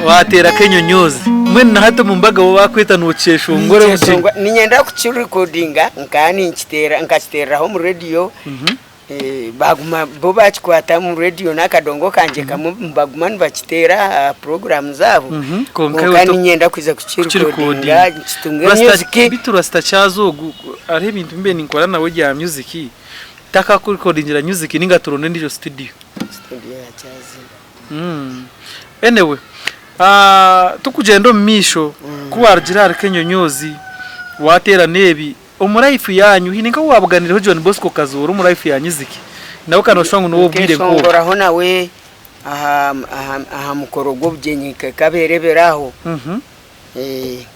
watera kenyonyozi mwene hato mumbaga bakwita nucesha ngore ninyenda kucirecordinga nkani nkiteraho mu radio baguma bo bachikwata mu radio nakadongo kanje kamwe baguma nibachitera program zabo kandi nyenda kwiza kuchirikodinga chitunge music bitura stachazo ari ibintu mbe ninkora nawe ya music taka kurikodingira music ninga turonde ndijo studio ya chazi anyway tukugendo misho kuwargira arikenyonyozi watera nebi umuraifu yanyu hininga wabuganiraho John Bosco Kazuru umuraifu yanyiziki nawe kanoshwangu no bwire ko kesongora nawe aha mukorogo byenyika kabereberaho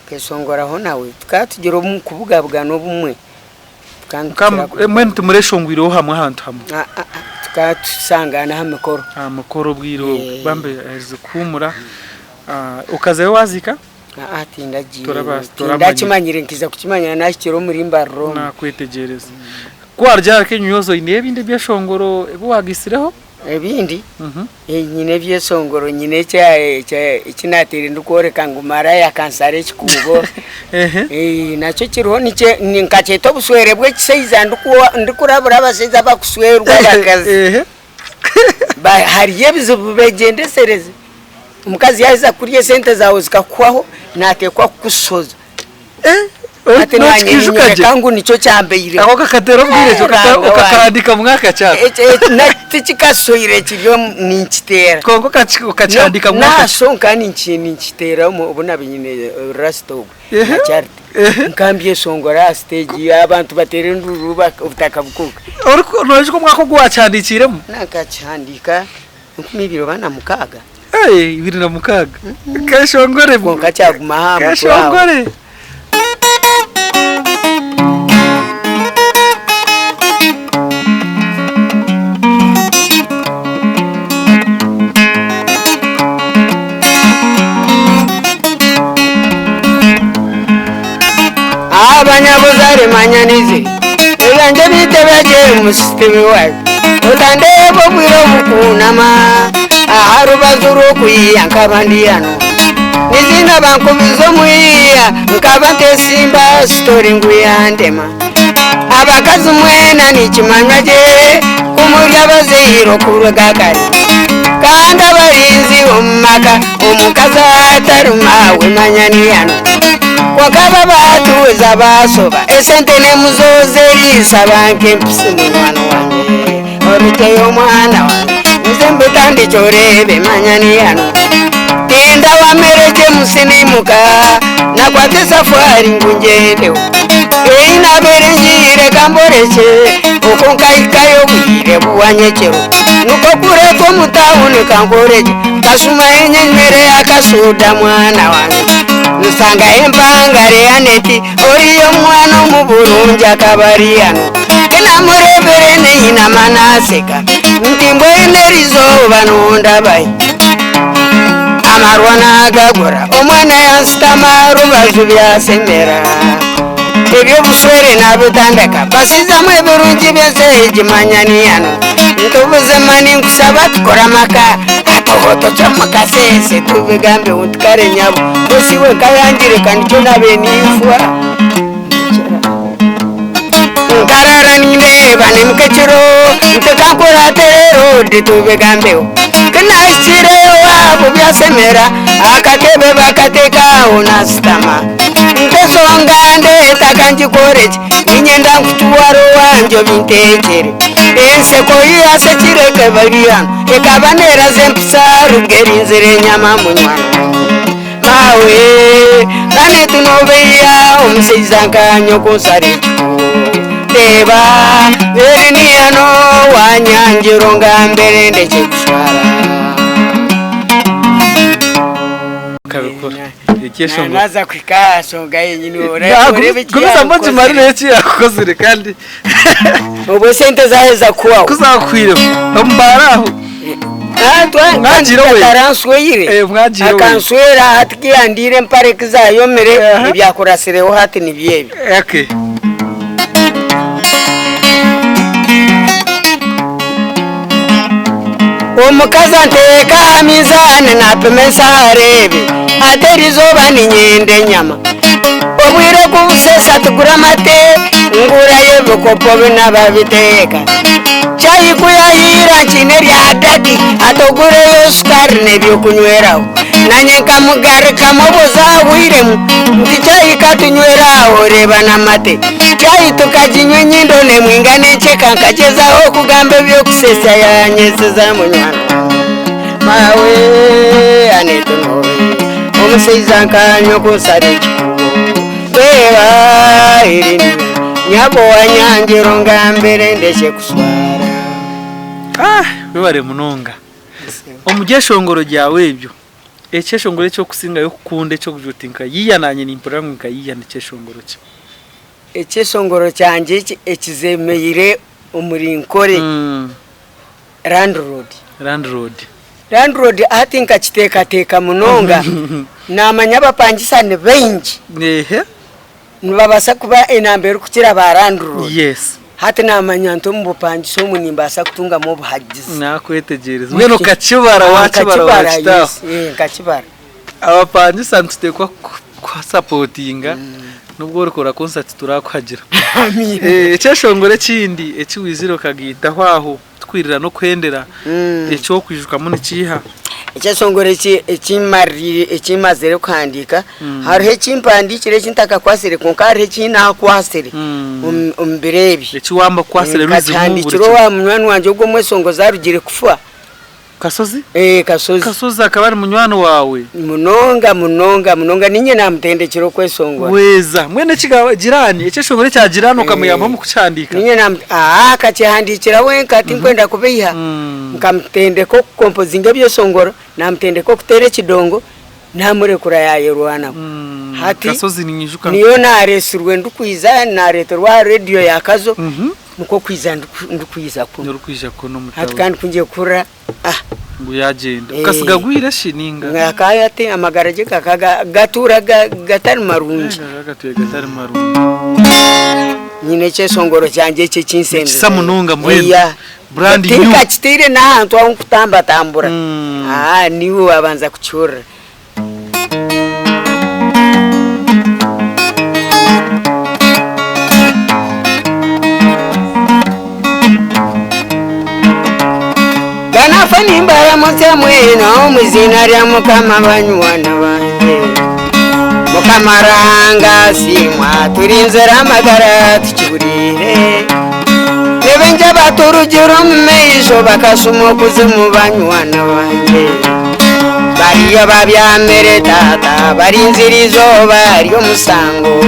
kesongora nawe tukatugero mu kubugabwa no bumwe mwe tumureshongwiro hamwe ahantu hamwe tukatusangana hamukoro amakoro bwiro bambe azikumura ukaze wazika ati ndachimanyire nkiza kuchimanya nashikiro muri mbarro na kwetegereza kwarya kenyuyozo inebinde byashongoro buwagisireho ebindi nyine byesongoro nyine cya ikinatire ndukoreka ngumara ya kansare chikubo nacho kiriho ni nkacheto buswere bwe kiseiza ndikurabura abaseiza bakuswerwa bakazi hariye bizubu begendesereze umukazi yaza kuriye sente zawe zikakwaho natekwa kusoza ati nanyinyo kangu nico cyambeyire ako kakatero bwire ukakandika mwaka cyane natikasoire kiryo ninkitera kongo kacandika mwaka nasonka ninkitera ubona binyine rasto charity nkambye songora stage abantu batere nduru ubutaka bukuka oriko noje ko mwako gwacandikiremo nakacandika 2006 2006 kashongore bo kachaguma hamwe kashongore abanyabuzare manyanize ebanje bitebeje mu system wayo utande bo bwiro bukunama aharubazuru kuyanka bandiyano nizina bankubizo muya nkabante simba story nguyandema abakazi mwena nikimanywaje kumurya baziro kurugagari kandi abarinzi umaka umukaza atarumawe manyaniyano wakaba batuza basoba esente ne muzozeri sabanke mwana wanjye oriteyo mwana wanjye mzembe tandi chorebe manyaniyano tenda wamereje musinimuka na kwate safari ngunjedewo eina berenjire kamboreche ukonkaikayo bwire buwanyekero nuko kureko mutawuni kamboreje kasuma enyenyere akasuda mwana wanjye nusanga empangare aneti oriyo mwana mu Burundi akabariyano kina murebere neina manaseka ntimbo enerizo banunda bai amarwana agagora omwana yansitamaru bajubya semera ebyo buswere nabutandaka basiza mwe Burundi bese jimanyaniano ntubuze mani nkusaba tukora maka atohoto chamakasese tubigambe utkare nyabo osiwe kayangire kandicho nabenifwa ngarara nine bane mkechero ntekakora terero ditubigambe kana isire wabo byasemera akatebe bakateka onastama ntesongande takanjikoreje ninyenda kutuwaro wanjo bintekere enseko yase kireke bariyano ekabanera zempsaru gerinzire nyama munwana mawe bane tunobeya umsizanga nyoko sare deba veriniano wanyanjironga mbere ndeke kushwara kabikora ikesho naza kwika songa yenyine orebe kuza mboje marine yachi yakozire kandi ubo sente zaheza kuwa kuzakwire mbaraho mwajiro we taranswire mwajiro akanswera atikiyandire mpareke zayomere ibyakorasireho hati nibyebi okay omukaza nteka mizane napemesa arebe aterizo bani nyende nyama obwire kubusesa tugura mate ngura yebukopo bina babiteka chai kuyahira chine rya dadi atogureyo sukari nebyokunyweraho nanye nkamugari kamubuza wiremu nti chai katunyweraho reba n'amate chai tukajinywa nyindo nemwinga necheka nkachezaho kugamba byokusesa yanyeseza munywana mawe anetonowe omusaiza nkanyo kusare reba irini nyabo wanyanjiro ngambere ndeshe kuswara bibare munonga omugeshongoro ryawe ebyo ekeshongoro cyo kusinga yo kukunde cyo kujutinka yiyananye nimpura nka yiyane ekeshongoro cyo ekeshongoro cyanje ekizemeyire umurinkore landlord ati nkakiteka munonga namanya bapangisa ne benji nubabasa kuba enambere kukira ba landlord yes hati namanya nto mbupangiso munimbasa kutunga mu buhagizi nakwetegereza mweno kachibara wachita kachibara abapangisa ntutekwa kwa supportinga nubwo rukora concert turakwagira cyashongore kindi ekiwiziro kagita hwaho twirira no kwendera ecyo kwijuka muri kiha icyasongore ekimazere kwandika hariho ekimpandikire kintaka kwasire kunkare kina kwasire umbirebi ekiwamba kwasire ruzimubure wa munywani wanje ubwo mwesongo zarugire kufa Kasozi? Kasozi. Kasozi akaba ari munywano wawe. Munonga ninye namutendekero kwesongwa. Weza. Mwene kiga jirani, ekeshongore cya jirani ukamuyamba mu kucandika. Ninye kacihandikira we kati nkwenda kubiha. Nkamutendeko composinga byosongoro, namutendeko kutere kidongo, namurekura yayerwana. Hati Kasozi ninyijuka. Niyo naresurwe ndukwiza naretorwa radio yakazo. Nuko kwiza ndukwiza kuno. Ndukwiza kuno mutawe. Hati kandi kunje kura nguyagenda ukasiga gwira shininga ngakaya ate amagaraje gatura gatari marunji gatuye gatari marunji nyine cyesongoro cyanje cye kinsende samununga mwenda brand new tika kitire na hantu aho kutamba tambura niwe abanza kucyura Kanafani mbara mutya mwena muzina lya mukama banywana banje mukamaranga simwa turinzera amagara tukiburire nebenja baturugiro mmeisho bakasuma kuzimu banywana banje bariyo babyamere tata barinzirizo bariyo musango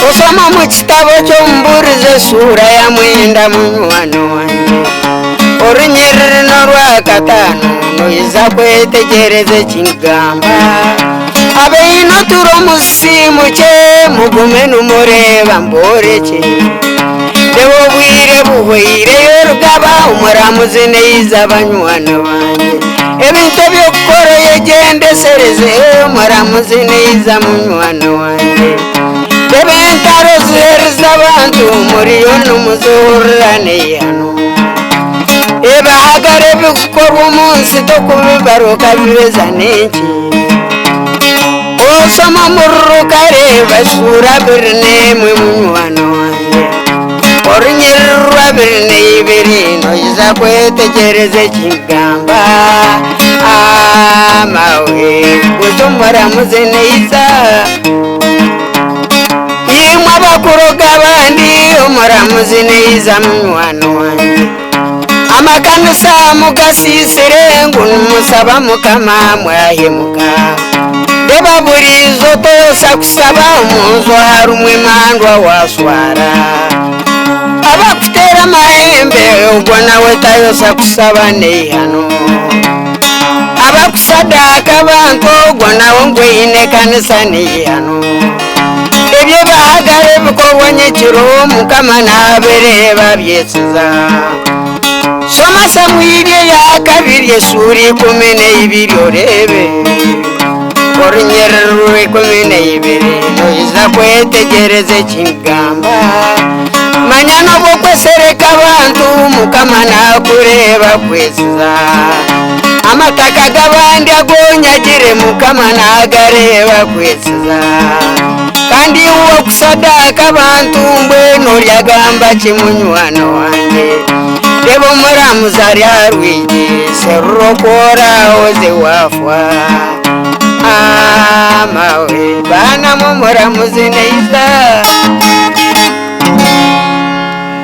usoma mu kitabo cyo mburize sura ya mwenda munywana wanje Orunyerere norwa katano noiza kwetegereze kingamba abeino turo musimu che mugume numureba mboreke dewo bwire buhwire yorugaba umuramuzi neiza banywana banje ebintu byokoro yegendesereze umuramuzi neiza munywana wanje debentaro zerza abantu muriyo numuzurane yano Eba hagare bikorwa umunsi to kubibaruka bibeza n'iki Osoma murukare basura birne mwe munywana wanjye Orunyerwa birne ibirino iza kwetegereze kigamba Amawe utumara muzene iza Imwe abakuroga abandi umara muzene iza munywana wanjye Amakanisa mugasisire ngumusaba mukama mwahemuka Deba burizo tosa kusaba umunzo harumwe mandwa waswara Abakutera mahembe ubwo nawe tayosa kusaba nehano Abakusadaka bantu ubwo nawe ngwine kanisa nehano Ebyo bahagare bikorwa nyekiro mukama nabere babyesiza Soma Samwili ya kabiri Yesuri kumene ibiryo rebe Orunyerere kumene ibiri noiza kwetegereze kingamba Manyano bokwesereka abantu mukama nakureba kwesiza Amataka gabandi agonyagire mukama nagareba kwesiza Kandi uwo kusadaka abantu mbwe noryagamba kimunywana wanje debo muramuzari harwigi serokora oze wafwa amawe bana mumuramuzi neza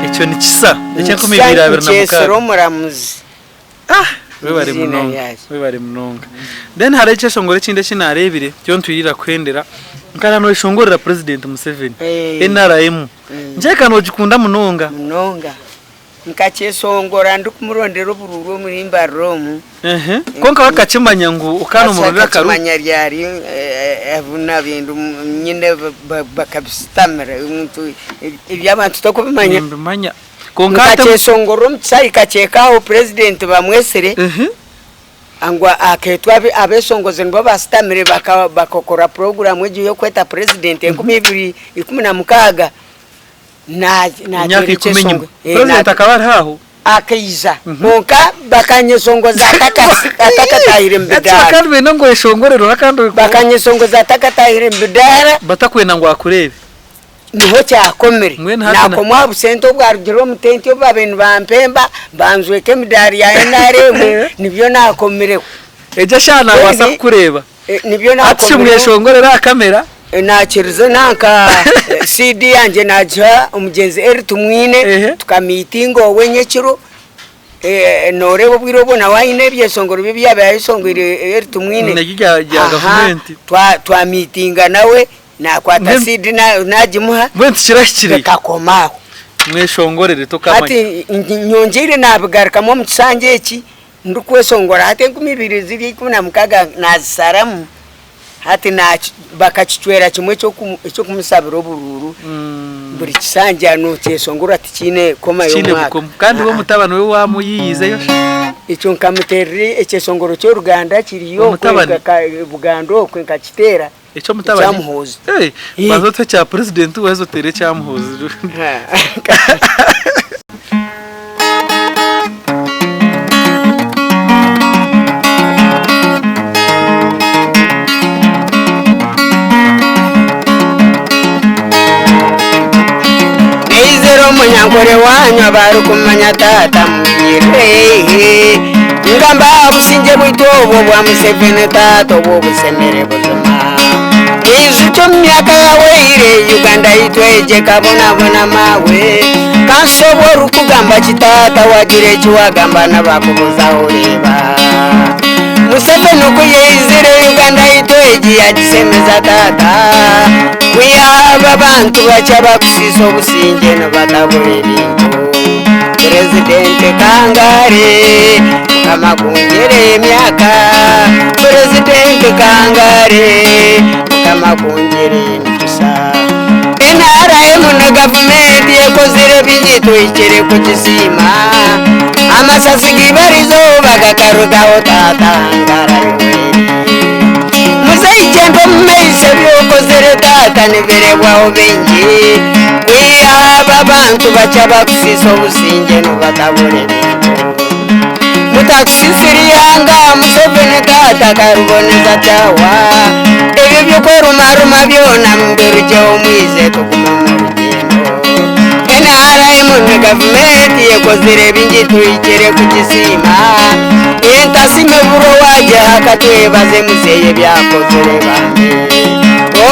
icyo ni kisa icyo kumibira abira namukara muramuzi we bari munonga then hari icyo shongore kinde kinarebire cyo ntwirira kwendera nkana no shongorera president Museveni NRM njeka no gikunda munonga nkakesongora ndikumurondera ubururu muri mbaromu konka bakakimanya ngo ukana umurura karu bakakimanya ryari avuna bintu nyine bakabistamira umuntu ibyabantu tokubimanya konka kesongoro mtsai kachekaho president bamwesere angwa aketwa abesongoze ndo bastamire bakokora program ejo yo kweta president 2016 na kesongo president akabari haho akaiza monka bakanyesongoza atakatahire mbidara kandi ngo eshongorero akando bakanyesongoza atakatahire mbidara batakwena ngo akurebe niho cyakomere nako mwabusento bwa rugero mutenti yo babintu bampemba banzweke midari ya NRM nibyo nakomere ejo shana wasa kureba nibyo nakomere mweshongorera kamera nakirize nanka CD yanje naja umugenzi tumwine tukamitingo wenye norebo bwirobo na wayine byesongoro bibyabaye songwire tumwine najya government twa meetinga nawe na kwata CD najimuha bwenti kirashikire kakomaho mweshongorere tokamanya ati nyongere nabigaruka mu mutsange eki ndikwesongora ate 2016 nazisaramu hati na bakachitwera kimwe cyo kumusabira ubururu buri kisanje ano cyesongora ati kine koma yo mwaka kandi bo mutabano we wamuyize yo icyo nkamuterere ecyesongoro cyo Ruganda kiriyo Bugando kwenka kitera icyo mutabani cyamuhoza bazote cya president wezo tere cyamuhoza munyangore wanyu barukumanya tata muyire ngamba businje bwitobo bwa Museveni tata bo busemere buzima izucho myaka yawe ire Uganda itweje kabona mawe kansobora ukugamba kitata wagire kiwagamba nabakubuza ureba Museveni kuyizire Uganda itweje yagisemeza tata kuyaba bantu bacha bakusiso businje no batabure bintu president Kangare kama kungere myaka president Kangare kama kungere ntusa NRM na government yakozere binyitu ikere kukisima amasasi gibarizo bagakarugaho tatangara muzaigendo mmeise byokozere tata niberebwaho bengi aba bantu bacha bakusiso businje no batabure mutakusisiriyanga Museveni tata karuboneza tawa ebyo byokoruma byona mberuje omwize tukumurugendo NRM na government yakozere bingi tuyikere kukisima entasime buro waje hakatwebaze museye byakozere bamwe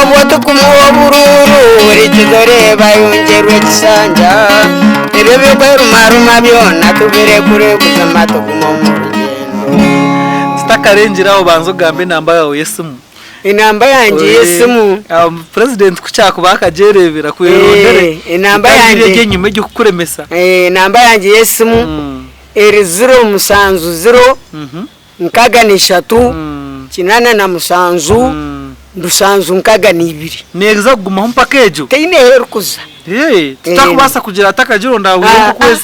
obwo tukumubururu rikizoreba yongerwe kisanja ebyo byokoruma byona tubere kure buzima tukumurugendo stakarenjiraho banzo gambe namba yawe yesimu inamba yanjye yesimu president kucyako bakajerebera kuyondere inamba yanjye yege nyuma cyo kukuremesa inamba yanjye yesimu eri 0 musanzu 0 nkaga ni 3 kinana na musanzu ndusanzu nkaga ni 2 neza kuguma mpakejo teine herukuza tutakubasa kugira atakajiro ndawe kwese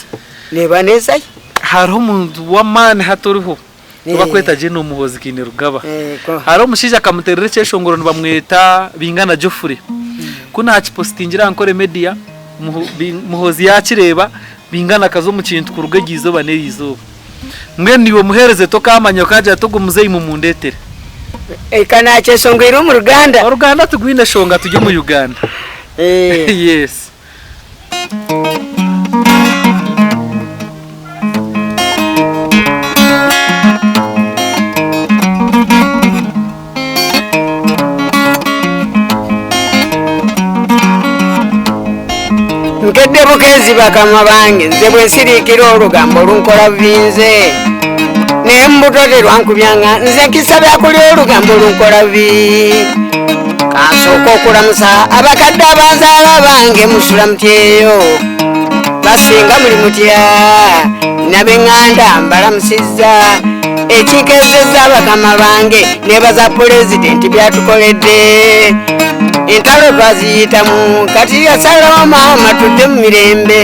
neba neza hariho umuntu wa man hatoriho tubakweta je no muhozi kine rugaba haro mushija kamuterere cyeshongoro bamweta bingana Jofure kuna postingira ankore media muhozi yakireba bingana kazo mu kintu ku rugegizo banerizo mwe niwe muhereze to kamanyo kaje tugumuze mu mundetere kana cyeshongoro mu Ruganda tugwine shonga tujye mu Uganda yes Nkedde bukezi bakama bange nze bwe nsiriikira olugambo lunkola binze naye mbutote lwankubyanga nze nkisabya kuli olugambo lunkola bi kansooka okulamusa abakadde abanzaala bange musula mutyeyo basinga muli mutya nabeŋŋanda mbalamusizza ekikezezza bakama bange nebaza pulezidenti byatukoledde entalo twaziyitamu kati yasalawo maama tudde mu mirembe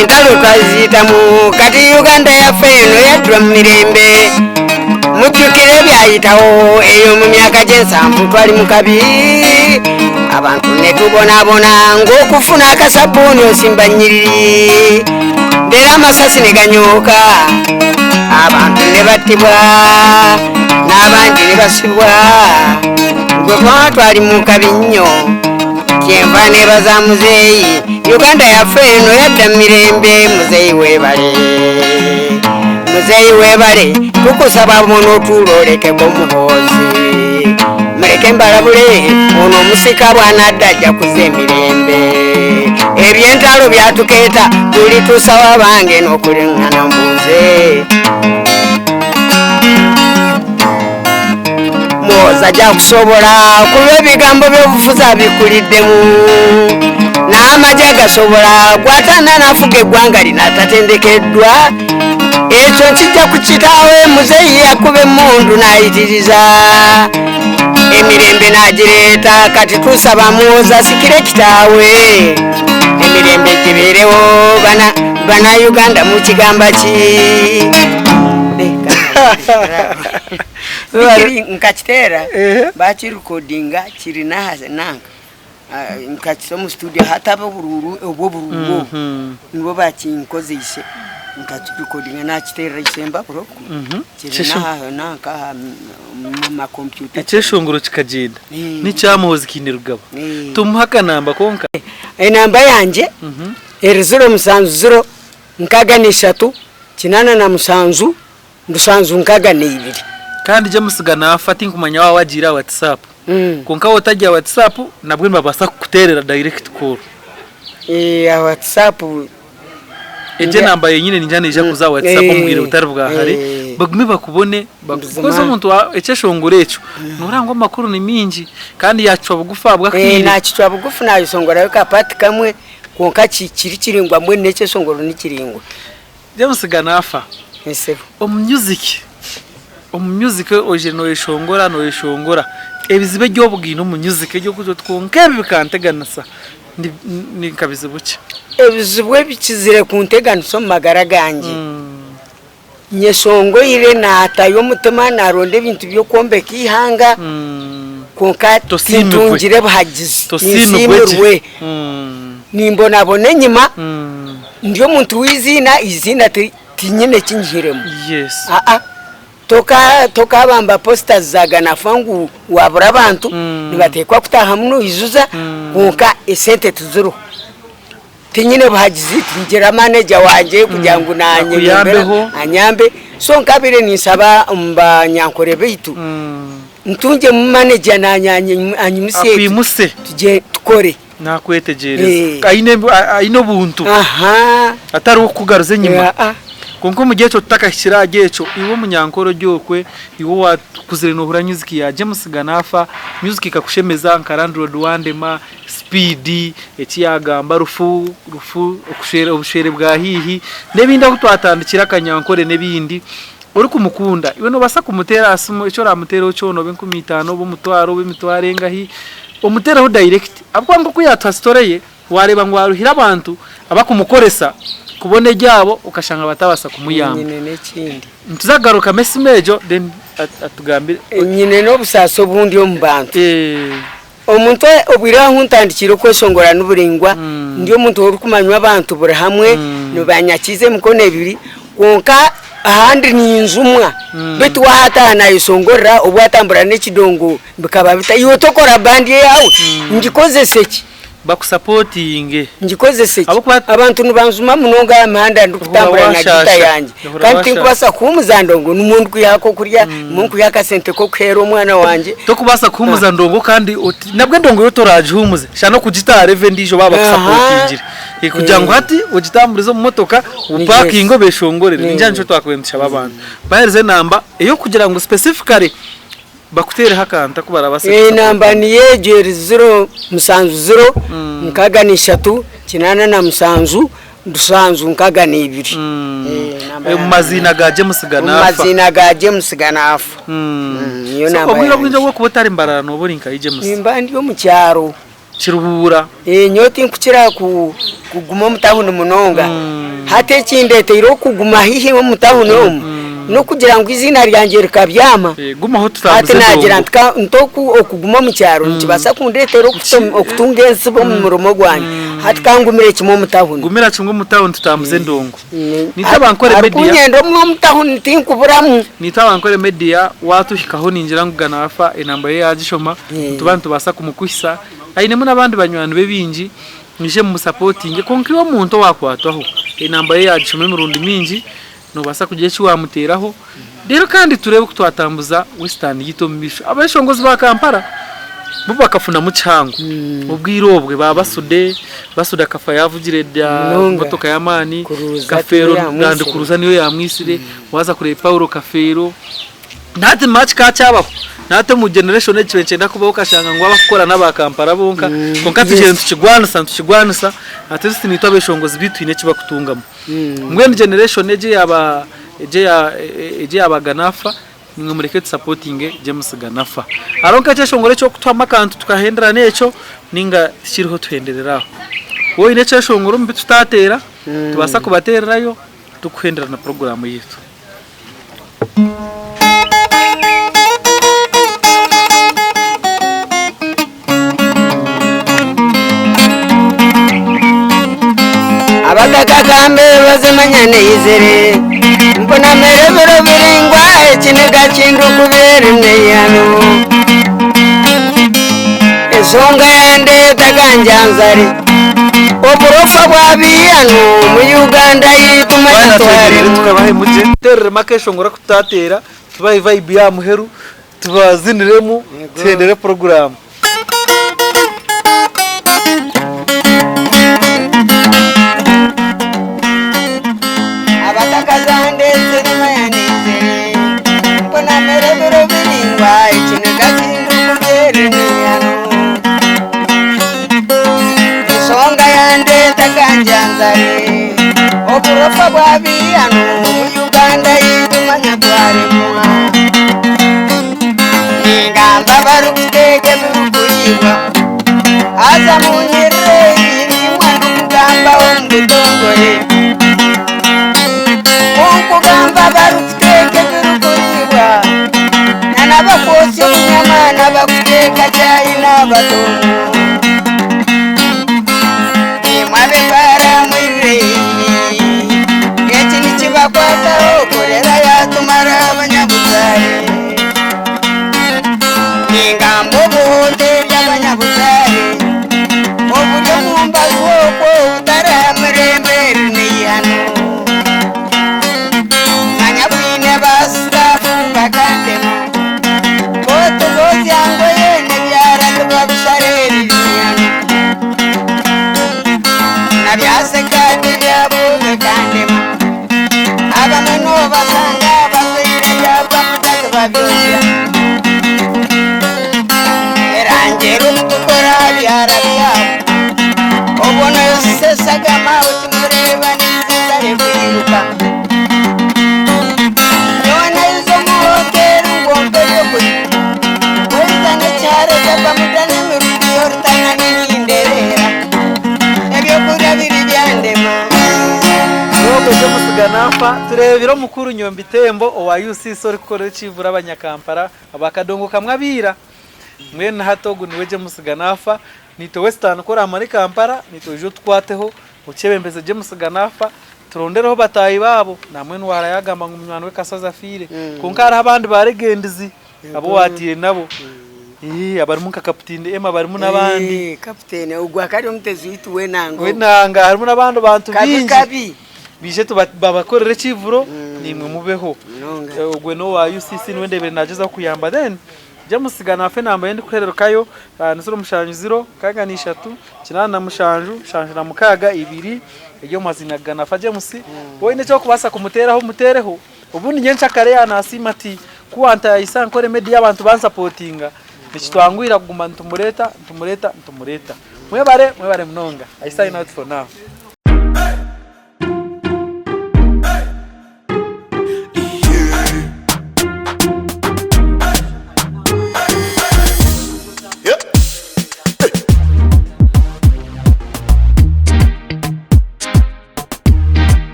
entalo twaziyitamu kati Uganda yaffe eno yaddwa mu mirembe mujjukire byayitawo eyo mu myaka gy'ensanvu twali mu kabi abantu ne tubonaabona ng'okufuna akasabbuuni osimba nnyiriri ndera amasasi ne ganyooka abantu ne battibwa n'abandi ne basibwa gwe twaba twali mu kabi nnyo kyenva nebaza muzeeyi Uganda yaffe eno yadda mu mirembe muzeeyi weebale muzeeyi weebale tukusaba muno otuula olekeko muhoozi muleke mbalabule ono omusika bw'anadda ajja kuza emirembe ebyentalo byatukeeta tuli tusawa bange n'okuliŋŋana mbuuze muwooza ajja kusobola kuba ebigambo by'obufuzi abikuliddemu n'amagye agasobola gwatanda n'afuga eggwanga lino atatendekeddwa ekyo nkijja ku kitaawe muzeeyi yakuba emmundu n'ayitiriza emirembe n'agireeta kati tusaba muwooza asikire kitaawe emirembe gibeerewo bana Uganda mukigamba ki nkakiteera bakirekodinga kirina nanka nkakisa mu studio hataba obururu obwo nibo bakinkozeise nkakirekodinga nakiteera isemba buroko kirina nanka mu computer ekyeshongoro kikagenda n'icyamuhoza ikindi rugabo tumuha akanamba konka enamba yanje eriziro musanzu 0 8 musanzu nkaga n'ibiri kandi je musigana afati nkumanya wa wagira WhatsApp konka wotajya WhatsApp nabwo mbabasa kuterera direct call WhatsApp eje namba yenyine ninjane ija kuza WhatsApp mbwire utari bwa hari bagumi bakubone bakoze umuntu eceshongore eco nurango makuru ni mingi kandi yacwa bugufa bwakiri nacwa bugufu nayisongora yo kapati kamwe konka kiringwa mwe neceshongoro nikiringwa je musigana afa ese music oje no yeshongora ebizibe gyobugino mu music gyo kuzo twonke bikanteganasa ni kabize buke ebizibwe bikizire kunteganisa mu magara gange nyesongo ire natayo mutima naronde ibintu byo kombeka ihanga konka tintungire bahagize nisimurwe nimbonabone nyima ndiyo muntu wizina izina tinyine kinjiremo yes toka bamba posters zagana fangu wabura abantu nibatekwa kutaha muno izuza konka esente tuzuru tinyine bahagize tingira manager wanje kugira ngo anyambe so nkabire nisaba mba nyankore beitu ntunje mu manager anyimuse tuje tukore nakwetegereza aine buntu atari ukugaruze nyuma konko mu gihe cyo tutakashira gecho iwo munyankoro gyokwe iwo wakuzire no hura music yaje musigana afa music ikakushemeza nkarandro duwandema speed ekiyagamba rufu okushere bwa hihi nebindi aho twatandikira kanyankore nebindi uri kumukunda iwe no basa kumutera asimo icyo ramutera ocono 15 bo mutwaro bemitware ngahi omutera ho direct abwo kuyatwa storeye wareba ngo waruhira abantu abakumukoresa kubone ryabo ukashanga batabasa kumuyamba nyine n'ikindi ntuzagaruka Messi Mejo then atugambire nyine no busaso bundi yo mbantu omuntu obwira nkuntandikira kwesongora n'uburingwa ndiyo muntu uri kumanywa abantu buri hamwe no banyakize mukono ebiri konka ahandi ni inzumwa betu wahatana isongora obwatambura n'ekidongo bikaba bita iyo tokora bandi yawe ngikoze seki bakusupporting ngikoze se abantu nibanzuma munonga y'amahanda ndukutambura na gita yanjye kandi tinkubasa kumuza ndongo n'umuntu kuyako kurya umuntu kuyaka sente ko kwera umwana wanje to kubasa kumuza ndongo kandi nabwe ndongo yotoraje humuze shano kugita revendijo baba kusupportingire kugira ngo hati ugitamburizo mu motoka uparking beshongorere njanje twakwendisha babana bahereze namba iyo kugira ngo specifically bakutere hakanta kubara base namba ni yegere 0 musanzu 0 nkaga ni 3 kinana na musanzu dusanzu nkaga ni 2 mazina ga James Ganafa mazina ga James Ganafa iyo namba so bwira bwo kubotara imbarano buri nka James imbandi yo mu cyaro kiruhura nyoti nkukira kuguma mutahuni munonga hate kindete iro kuguma hihi mu mutahuni no kugira ngo izina ryanjye rikabyama guma ho tutavuze nagira ntoku okuguma mu cyaro nkibasa kundetero okutungense bo mu muromo gwanye hatkangumire kimo mutahuni gumira kimwe mutahuni tutambuze ndongo nitabankore media kunyendo mu mutahuni tinkuburamu nitabankore media watushikaho ninjira ngugana afa inamba ye yagishoma tubantu basa kumukuhisa ayinemo nabandi banywanu bebinji nije mu supporting konkiwo muntu wakwataho inamba ye yagishoma mu rundi minji no basa kugiye cyuwamuteraho rero kandi turebe ko twatambuza Western yito mbisho abashongozi ba Kampala bo bakafuna mu cyango ubwirobwe basuda kafa yavugire rya motoka yamani Kafero ndande kuruza niyo yamwisire waza kure Paulo Kafero ntate match ka cyabaho nate mu generation y'ikirenge ndakubaho kashanga ngo abakora n'aba Kampala bonka konka tugende tukigwanisa atese nito abeshongozi bitwine kiba kutungamo ngwe generation eje yaba Ganafa nimwe mureke supporting James Ganafa aronka cyashongore cyo kutwama kantu tukahendera neco ninga kiriho twendereraho wowe ne cyashongoro mbi tutatera tubasa kubatererayo tukuhendera na program yitu abagaka kambe bazemanyane izere mbona merebero biringwa ikiniga kindu kubere yano esonga yande taganjanzari oburofa bwabiyano mu Uganda yitumanyatware tukabahe muje terre makesho ngora kutatera tubaye vibe ya muheru tubaziniremo tendere program abakakazande zerimayaneze mbona merebero biringwa ikiniga kindu kubere yano esonga yande taganjanzari oburofa bwabiyano mu Uganda yitumanyatware muha ngamba barukuteke birukuliwa aza munyere imwana ngamba ondotongore mukugamba barukuteke birukuliwa nanabakosi munyama nabakuteka jayi n'abatomo imwabe bara mwire geti nikibakwataho korera yatumara abanyabuzare ningambo bote y'abanyabuzare obujo mumbazi woko utaramurembere niyano manyabwine bastafu bakandemo bote bozyango yene byara tubabusareri niyano nabyasekati byabuze kandemo abameno basanga basire byabamutaka babyoya erangero tukora byarabya obona yosesega mauti mureba nizare kwiruka yona izo muhoteri ngombe yokuyi wezane cyare cyabamudane mirudi yortana n'inderera ebyo kurya biri byandema James Ganafa turebiro mukuru Nyombi Tembo owa UC sori kore civura abanyakampara abakadongo kamwabira mwene hatogu niwe James Ganafa nito Western kora muri Kampala nito jo twateho ukebembeze James Ganafa turondereho batayi babo namwe nwara yagamba ngo umwana we kasaza fire kunkara abandi baregendizi abo watire nabo abarimu nka kapitine Emma barimo nabandi kapitene ugwa kari umutezi witu wenanga harimo nabandi bantu bingi bije tubakorere kivuro nimwe mubeho ugwe no wa UCC nwendebere nageza kuyamba then jamusigana afe namba yendi kuherero kayo nisoro mushanju 0 kaga ni 3 kinana na mushanju na mukaga 2 ejo mazinagana faje musi woine cyo kubasa kumuteraho mutereho ubundi nyencha kare yanasimati kuanta isankore media abantu bansupportinga nikitwangwira kuguma ntumureta mwebare mnonga I sign out for now.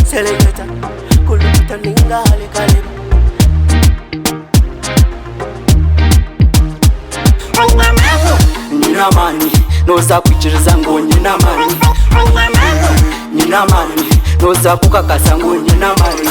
Selecta, kuluta lingale kale. Nina mani, noza kuchiriza ngo nina mani. Nina mani, noza kukakasa ngo nina mani.